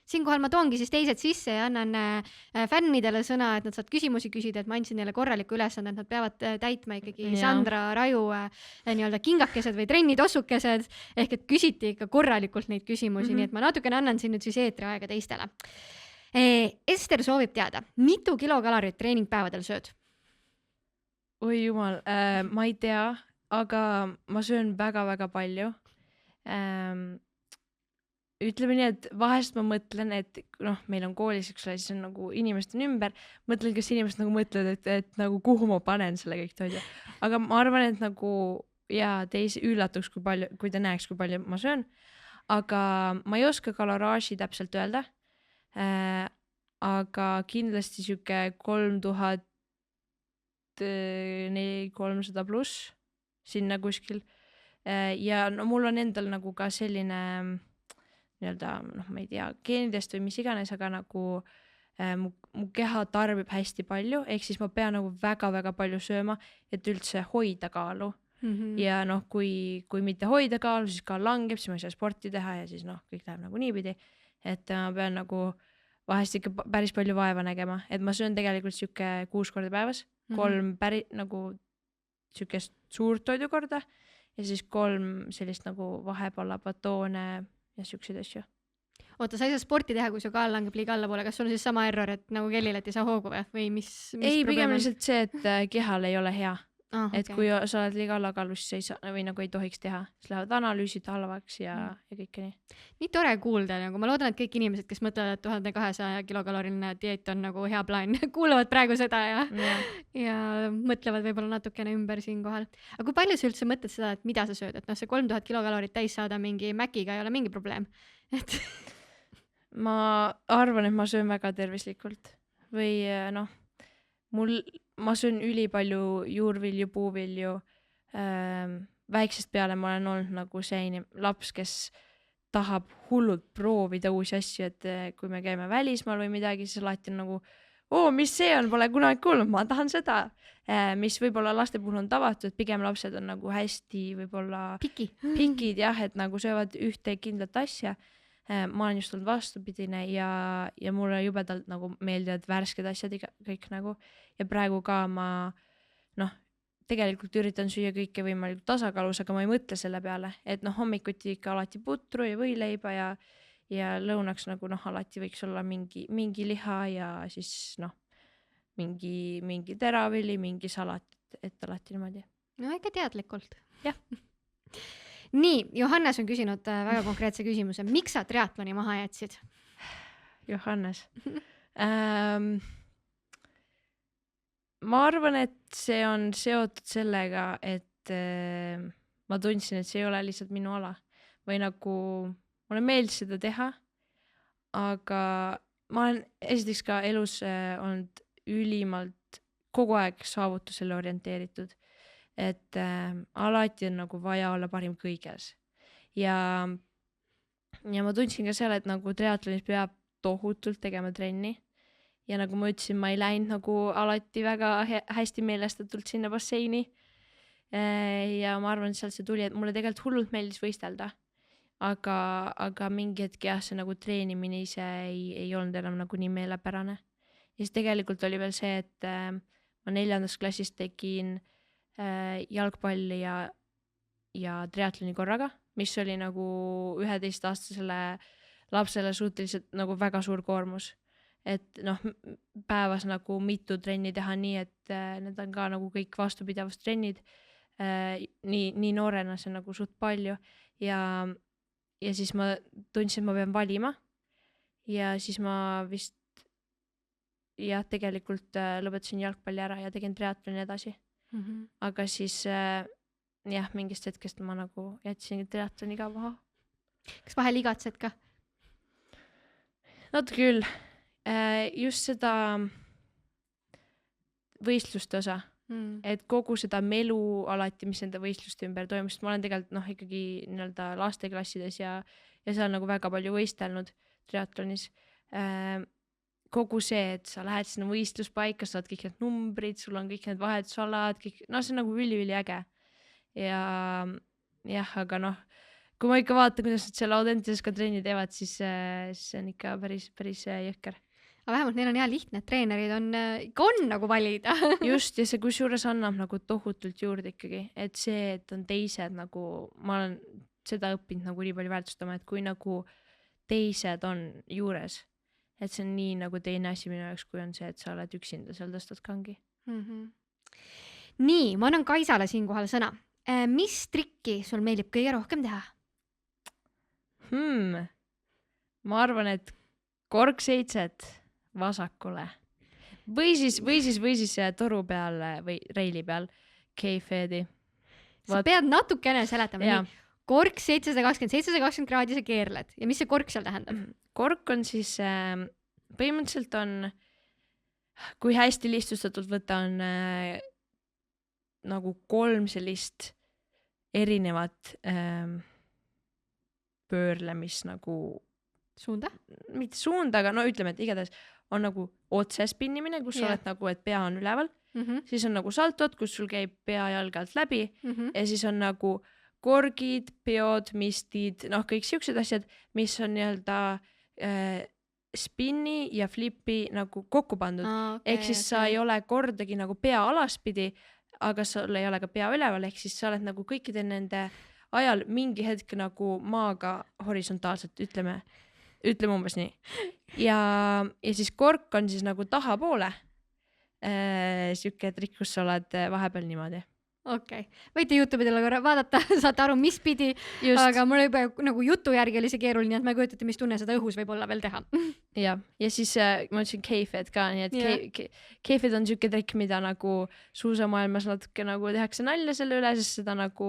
Siinkohal ma toongi siis teised sisse ja annan fännidele sõna, et nad saavad küsimusi küsida, et ma andsin neile korraliku ülesande, et nad peavad täitma ikkagi Sandra Raju nii-öelda kingakesed või trennitossukesed, ehk et küsiti ikka korralikult neid küsimusi, nii et ma natukene annan siin nüüd siis eetriaega teistele. Ester soovib teada, mitu kilokalorit treeningpäevadel sööd?
Oi jumal, ma ei tea, aga ma söön väga-väga palju. Ütleme nii, et vahest ma mõtlen, et meil on koolis, eks ole, siis on nagu inimesed on ümber, mõtlen, kas inimesed nagu mõtlevad, et nagu kuhu ma panen selle kõik toidu. Aga ma arvan, et nagu teisi üllatuks, kui ta näeks, kui palju ma söön. Aga ma ei oska kaloraaži täpselt öelda. Aga kindlasti siuke 3300 pluss sinna kuskil. Ja mul on endal nagu ka selline nii-öelda, ma ei tea, geenidest või mis iganes, aga nagu mu keha tarbib hästi palju, ehk siis ma pean nagu väga-väga palju sööma, et üldse hoida kaalu. Ja kui mitte hoida kaalu, siis kaal langeb, siis ma ei saa sporti teha ja siis kõik läheb nagu niipidi. et ma pean nagu vahest ikka päris palju vaeva nägema, et ma söön tegelikult siuke 6 korda päevas, 3 nagu siukest suurt toidukorda ja siis 3 sellist nagu vahepala batoone ja siukseid asju.
Oota, sa ei saa sporti teha, kui su kaal langeb liiga allapoole, kas sul on siis sama error, et nagu Kellil, et ei saa hoogu või mis
Ei,
probleem
pigem
on?
lihtsalt see, et kehal ei ole hea. Et
okei.
kui sa oled liiga allakaalus, siis ei saa või nagu ei tohiks teha, siis lähevad analüüsid halvaks ja kõike nii.
Nii tore kuulda, nagu ma loodan, et kõik inimesed, kes mõtlevad, et 1200 kilokaloriline dieet on nagu hea plaan, kuulavad praegu seda ja mõtlevad võib-olla natukene ümber siinkohal. Aga kui palju sa üldse mõtled seda, et mida sa sööd, et noh, see 3000 kilokalorit täis saada mingi Maciga ei ole mingi probleem. Et
Ma arvan, et ma söön väga tervislikult või noh, ma söön ülipalju juurvilju, puuvilju. Väiksest peale ma olen olnud nagu see laps, kes tahab hullult proovida uusi asju, et kui me käime välismaal või midagi, siis alati on nagu mis see on, pole kunagi kuulnud, ma tahan seda. Mis võib-olla laste puhul on tavatud, et pigem lapsed on nagu hästi võib-olla pikid jah, et nagu söövad ühte kindlat asja. Ma olen just olnud vastupidine ja mulle jubedalt nagu meeldivad värsked asjad kõik nagu ja praegu ka ma tegelikult üritan süüa kõike võimalikult tasakaalus, aga ma ei mõtle selle peale, et hommikuti ikka alati putru ja võileiba ja lõunaks nagu alati võiks olla mingi liha ja siis mingi teravili, mingi salat, et alati niimoodi.
no ikka teadlikult.
Jah.
Nii, Johannes on küsinud väga konkreetse küsimuse. Miks sa triatloni maha jätsid?
Johannes. Ma arvan, et see on seotud sellega, et ma tundsin, et see ei ole lihtsalt minu ala. Või nagu mulle meeldis seda teha, aga ma olen esiteks ka elus olnud ülimalt kogu aeg saavutusele orienteeritud. Et alati on nagu vaja olla parim kõiges. Ja ma tundsin ka seal, et nagu triatlonis peab tohutult tegema trenni. Ja nagu ma ütlesin, ma ei läinud nagu alati väga hästi meelestatult sinna basseini. Ja ma arvan, et sealt see tuli, et mulle tegelikult hullult meeldis võistelda. Aga mingi hetk jah, see nagu treenimine ise ei olnud enam nagu nii meelepärane. Ja siis tegelikult oli veel see, et ma 4. klassis tegin jalgpalli ja triatloni korraga, mis oli nagu 11-aastasele lapsele suhteliselt nagu väga suur koormus. Et päevas nagu mitu trenni teha nii, et need on ka nagu kõik vastupidavustrennid. Nii noorena see nagu suht palju ja siis ma tundsin, et ma pean valima ja siis ma vist tegelikult lõpetasin jalgpalli ära ja tegin triatloni edasi. Aga siis mingist hetkest ma nagu jätsin triatloni ka maha.
Kas vahel igatsed ka?
Natuke küll. Just seda võistluste osa. Et kogu seda melu alati, mis nende võistluste ümber toimus, sest ma olen tegelikult ikkagi nii-öelda lasteklassides ja seal nagu väga palju võistelnud triatlonis. Kogu see, et sa lähed sinna võistluspaika, sa saad kõik need numbrid, sul on kõik need vahetusalad, kõik, see on nagu üli äge. Ja jah, aga kui ma ikka vaatan, kuidas nad seal Audentases ka trenni teevad, siis see on ikka päris jõhker.
Aga vähemalt neil on hea lihtne, et treenerid on nagu valida.
Just, ja see kusjuures annab nagu tohutult juurde ikkagi, et see, et on teised nagu, ma olen seda õppinud nagu nii palju väärtustama, et kui nagu teised on juures, et see on nii nagu teine asi minu jaoks, kui on see, et sa oled üksinda seal tõstad kangi.
Nii, ma annan Kaisale siinkohal sõna. Mis trikki sul meeldib kõige rohkem teha?
Ma arvan, et korkseitset vasakule. Või siis toru peal või reili peal K-feedi.
Sa pead natukene seletama.
Jaa.
Nii, kork 720 kraadi sa keerled. Ja mis see kork seal tähendab?
Kork on siis, põhimõtteliselt on, kui hästi lihtsustatult võtta, on nagu 3 sellist erinevat pöörlemis nagu
Suunda?
Mitte suunda, aga ütleme, et igatahes on nagu otse spinnimine, kus sa oled nagu, et pea on üleval. Siis on nagu saltod, kus sul käib pea jalgalt läbi ja siis on nagu korgid, peod, mistid, kõik siuksed asjad, mis on nii-öelda spinni ja flipi nagu kokku pandud. Ehk siis sa ei ole kordagi nagu pea alaspidi, aga sul ei ole ka pea üleval, ehk siis sa oled nagu kõikide nende ajal mingi hetk nagu maaga horisontaalselt, ütleme umbes nii. Ja siis kork on siis nagu tahapoole. Siuke trikk, kus sa oled vahepeal niimoodi.
Okei. Võite YouTube'idele korra vaadata, saate aru, mis pidi, aga mul juba nagu jutu järgi oli see keeruline, et ma ei kujutate, mis tunne seda õhus võib olla veel teha.
Ja siis ma ütlesin K-Fed ka, nii et K-Fed on siuke trikk, mida nagu suusamaailmas natuke nagu tehakse nalja selle üle, sest seda nagu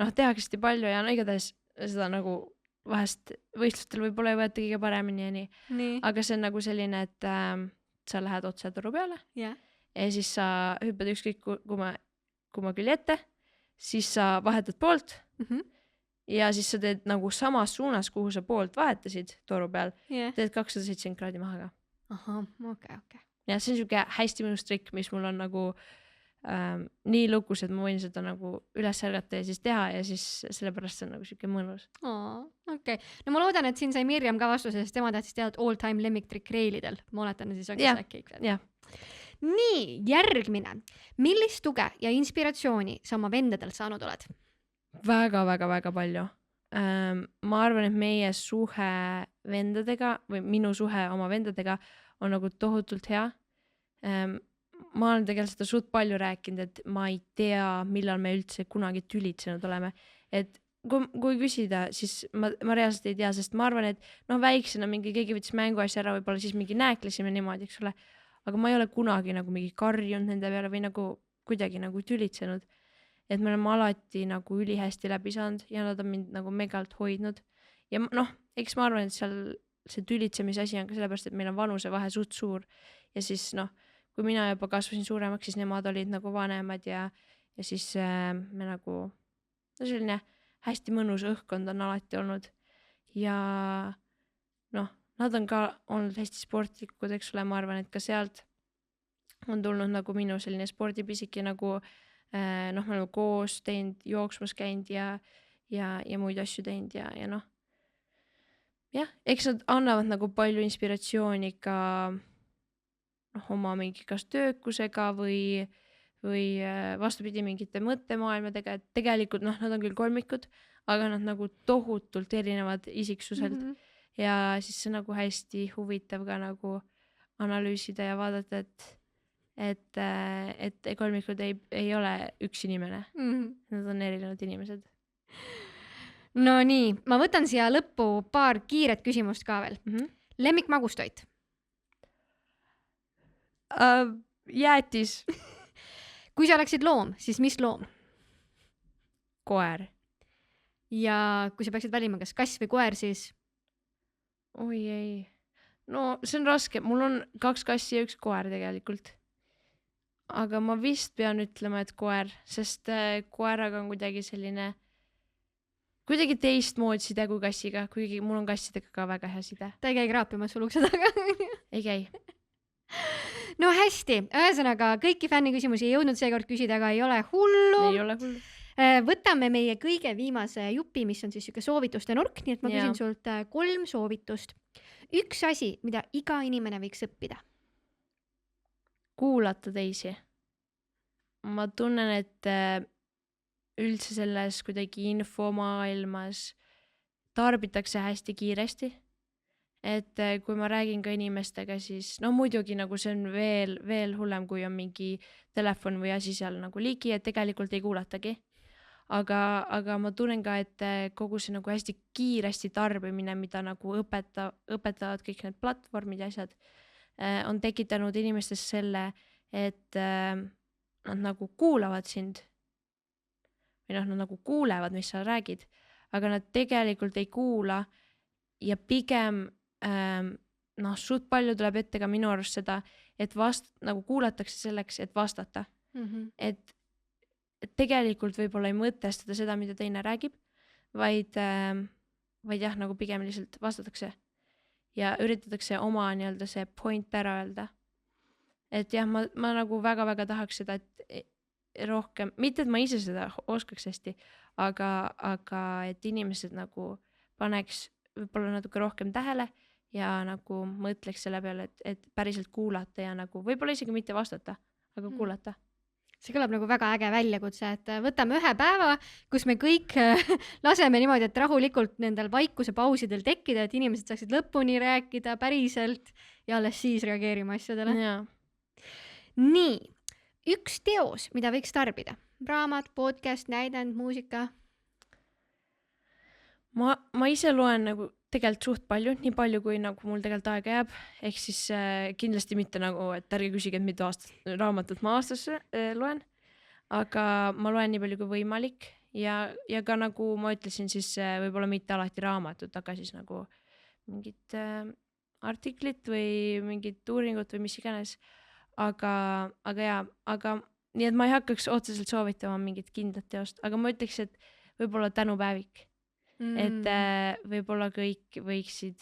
tehakse hästi palju ja igatahes seda nagu vahest võistlustel võib-olla ei võeta kõige paremini ja nii. Aga see on nagu selline, et sa lähed otse toru peale ja siis sa hüppad ükskõik kui ma külje ette, siis sa vahetad poolt ja siis sa teed nagu samas suunas, kuhu sa poolt vahetasid toru peal, teed 270 kraadi maha ka.
Ahah, okei.
Ja see on siuke hästi mõnus trikk, mis mul on nagu nii lukus, et ma võin seda nagu üles ärgata ja siis teha ja siis sellepärast see on nagu siuke mõnus.
Okei. No ma loodan, et siin sai Mirjam ka vastuse, sest tema tahtis teada all time lemmiktrikk reilidel. Ma oletan, siis ongi see K-Fed.
Jah.
Nii, järgmine. Millist tuge ja inspiratsiooni sa oma vendadelt saanud oled?
Väga palju. Ma arvan, et meie suhe vendadega või minu suhe oma vendadega on nagu tohutult hea. Ma olen tegelikult seda suht palju rääkinud, et ma ei tea, millal me üldse kunagi tülitsenud oleme. Et kui küsida, siis ma reaalselt ei tea, sest ma arvan, et väiksena keegi võttis mänguasja ära, võib-olla siis mingi nääklesime niimoodi, eks ole. Aga ma ei ole kunagi nagu mingi karjunud nende peale või nagu kuidagi nagu tülitsenud. Et me oleme alati nagu ülihästi läbi saanud ja nad on mind nagu megalt hoidnud. Ja eks ma arvan, et seal see tülitsemise asi on ka sellepärast, et meil on vanusevahe suht suur. Ja siis kui mina juba kasvasin suuremaks, siis nemad olid nagu vanemad ja siis me nagu selline hästi mõnus õhkkond on alati olnud. Ja nad on ka olnud hästi sportlikud, eks ole, ma arvan, et ka sealt on tulnud nagu minu selline spordipisiki nagu me oleme koos teinud, jooksmas käinud ja muid asju teinud ja eks nad annavad nagu palju inspiratsiooni ka oma mingi kas töökusega või vastupidi mingite mõttemaailmadega, et tegelikult nad on küll kolmikud, aga nad nagu tohutult erinevad isiksuselt. Ja siis see nagu hästi huvitav ka nagu analüüsida ja vaadata, et kolmikud ei ole üks inimene. Nad on erinevad inimesed.
No nii, ma võtan siia lõppu paar kiiret küsimust ka veel. Lemmik magustoit?
Jäätis.
Kui sa oleksid loom, siis mis loom?
Koer.
Ja kui sa peaksid valima kas kass või koer, siis?
Oi ei. No see on raske. Mul on 2 kassi ja 1 koer tegelikult. Aga ma vist pean ütlema, et koer, sest koeraga on kuidagi selline teistmoodi side kui kassiga, kuigi mul on kassidega ka väga hea side.
Ta ei käi kraapimas sul ukse taga.
Ei käi.
No hästi. Ühesõnaga, kõiki fänniküsimusi ei jõudnud seekord küsida, aga ei ole hullu.
Ei ole hullu.
Võtame meie kõige viimase jupi, mis on siis siuke soovituste nurk, nii et ma küsin sult 3 soovitust. Üks asi, mida iga inimene võiks õppida.
Kuulata teisi. Ma tunnen, et üldse selles kuidagi infomaailmas tarbitakse hästi kiiresti. Et kui ma räägin ka inimestega, siis muidugi nagu see on veel hullem, kui on mingi telefon või asi seal nagu ligi, et tegelikult ei kuulatagi. Aga ma tunnen ka, et kogu see nagu hästi kiiresti tarbimine, mida nagu õpetavad kõik need platvormid ja asjad, on tekitanud inimestes selle, et nad nagu kuulavad sind või nad nagu kuulevad, mis sa räägid, aga nad tegelikult ei kuula ja pigem suht palju tuleb ette ka minu arust seda, et nagu kuulatakse selleks, et vastata. Et tegelikult võib-olla ei mõtestada seda, mida teine räägib, vaid jah, nagu pigem lihtsalt vastatakse ja üritatakse oma nii-öelda see point ära öelda. Et jah, ma nagu väga tahaks seda, et rohkem, mitte et ma ise seda oskaks hästi, aga et inimesed nagu paneks võib-olla natuke rohkem tähele ja nagu mõtleks selle peale, et päriselt kuulata ja nagu võib-olla isegi mitte vastata, aga kuulata.
See kõlab nagu väga äge väljakutse, et võtame ühe päeva, kus me kõik laseme niimoodi, et rahulikult nendel vaikuse pausidel tekkida, et inimesed saaksid lõpuni rääkida päriselt ja alles siis reageerima asjadele.
Jaa.
Nii, üks teos, mida võiks tarbida. Raamat, podcast, näidend, muusika.
Ma ise loen nagu tegelikult suht palju, nii palju, kui nagu mul tegelikult aega jääb. Ehk siis kindlasti mitte nagu, et ärge küsige, et mitu raamatut ma aastas loen. Aga ma loen nii palju kui võimalik ja ka nagu ma ütlesin, siis võib-olla mitte alati raamatut, aga siis nagu mingit artiklit või mingit uuringut või mis iganes. Aga nii, et ma ei hakkaks otseselt soovitama mingit kindlat teost, aga ma ütleks, et võib-olla Tänupäevik. Et võib-olla kõik võiksid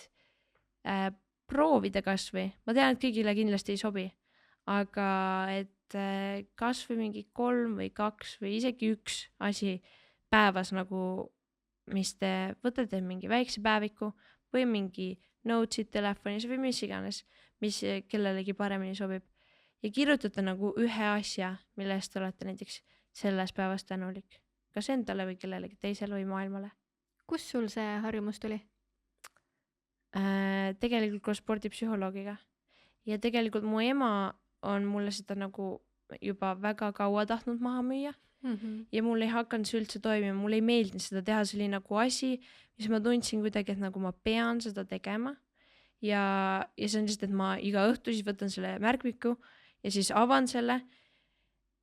proovida kasvõi. Ma tean, et kõigile kindlasti ei sobi, aga et kasvõi mingi 3 või 2 või isegi 1 asi päevas nagu, mis te võtate mingi väikse päeviku või mingi notes'id telefonis või mis iganes, mis kellelegi paremini sobib. Ja kirjutate nagu ühe asja, mille eest olete näiteks selles päevas tänulik. Kas endale või kellelegi teisele või maailmale.
Kus sul see harjumus tuli?
Tegelikult koos spordipsühholoogiga. Ja tegelikult mu ema on mulle seda nagu juba väga kaua tahtnud maha müüa. Ja mul ei hakanud see üldse toimima, mul ei meeldinud seda teha, see oli nagu asi, mis ma tundsin kuidagi, et nagu ma pean seda tegema. Ja see on lihtsalt, et ma iga õhtu siis võtan selle märkmiku ja siis avan selle.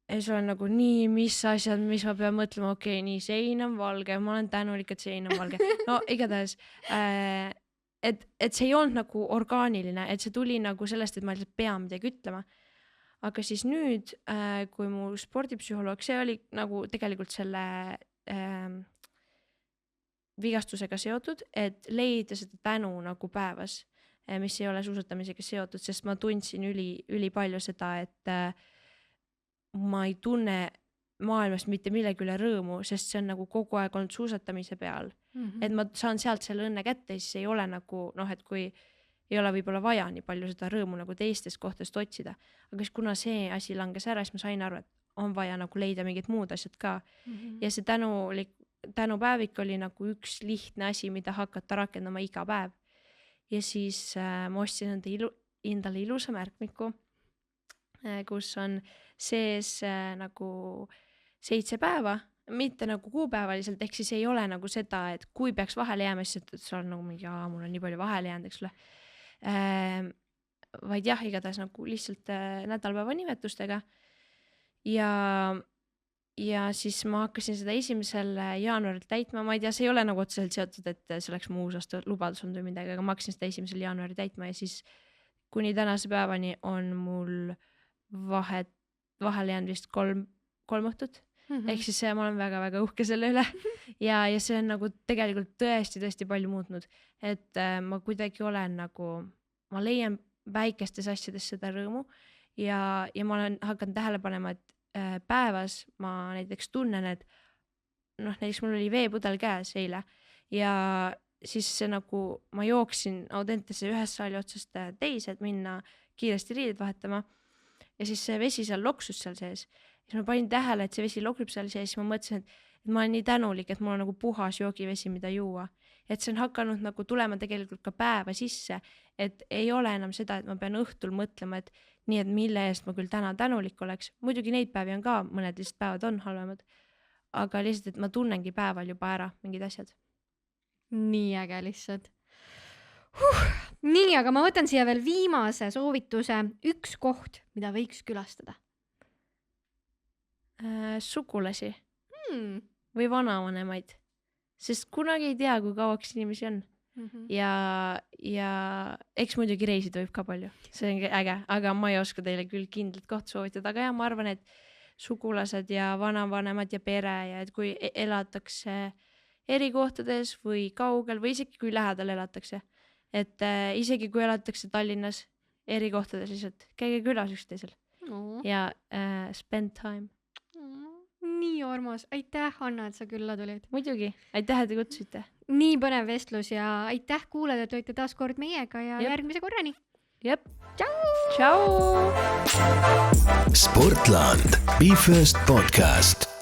Ja siis olen nagu nii, mis asjad, mis ma pean mõtlema, okei, nii sein on valge, ma olen tänulik, et sein on valge. No igatahes, et see ei olnud nagu orgaaniline, et see tuli nagu sellest, et ma lihtsalt pean midagi ütlema. Aga siis nüüd, kui mu spordipsühholoog, see oli nagu tegelikult selle vigastusega seotud, et leida seda tänu nagu päevas, mis ei ole suusatamisega seotud, sest ma tundsin üli palju seda, et ma ei tunne maailmast mitte millegi üle rõõmu, sest see on nagu kogu aeg olnud suusatamise peal. Et ma saan sealt selle õnne kätte, siis ei ole nagu, et kui ei ole võib-olla vaja nii palju seda rõõmu nagu teistest kohtast otsida. Aga siis kuna see asi langes ära, siis ma sain aru, et on vaja nagu leida mingid muud asjad ka. Ja see tänupäevik oli nagu üks lihtne asi, mida hakata rakendama iga päev. Ja siis ma ostsin endale ilusa märkmiku, kus on sees nagu 7 päeva, mitte nagu kuupäevaliselt, ehk siis ei ole nagu seda, et kui peaks vahele jääma, siis et sa on nagu mingi, mul on nii palju vahele jäänud, eks ole. Vaid jah, igatahes nagu lihtsalt nädalpäeva nimetustega. Ja siis ma hakkasin seda 1. jaanuaril täitma, ma ei tea, see ei ole nagu otseselt seotud, et see oleks mu uusaasta lubadus olnud või midagi, aga ma hakkasin seda 1. jaanuaril täitma ja siis kuni tänase päevani on mul vahele jäänud vist 3 õhtut. Ehk siis ma olen väga-väga uhke selle üle ja see on nagu tegelikult tõesti palju muutnud, et ma kuidagi olen nagu, ma leian väikestes asjades seda rõõmu ja ma olen hakanud tähele panema, et päevas ma näiteks tunnen, et näiteks mul oli veepudel käes eile ja siis see nagu ma jooksin Audentesse ühest saali otsast teise, et minna kiiresti riided vahetama ja siis see vesi seal loksus seal sees. Siis ma panin tähele, et see vesi lokrib seal sees, siis ma mõtlesin, et ma olen nii tänulik, et mul on nagu puhas joogivesi, mida juua. Et see on hakanud nagu tulema tegelikult ka päeva sisse, et ei ole enam seda, et ma pean õhtul mõtlema, et nii, et mille eest ma küll täna tänulik oleks. Muidugi neid päevi on ka, mõned lihtsalt päevad on halvemad, aga lihtsalt, et ma tunnengi päeval juba ära mingid asjad.
Nii äge lihtsalt. Nii, aga ma võtan siia veel viimase soovituse, üks koht, mida võiks külastada.
Sugulasi või vanavanemaid, sest kunagi ei tea, kui kauaks inimesi on. Ja eks muidugi reisida võib ka palju, see on äge, aga ma ei oska teile küll kindlalt koht soovitada, aga ma arvan, et sugulased ja vanavanemad ja pere ja et kui elatakse eri kohtades või kaugel või isegi kui lähedal elatakse, et isegi kui elatakse Tallinnas eri kohtades lihtsalt, käige külas üksteisel ja spend time.
nii armas. Aitäh, Anna, et sa külla tulid.
Muidugi, aitäh, et te kutsusite.
Nii põnev vestlus ja aitäh kuulajad, et olite taas kord meiega ja järgmise korrani.
Jep.
Tšau!
Ciao!
Sportland. Be First podcast.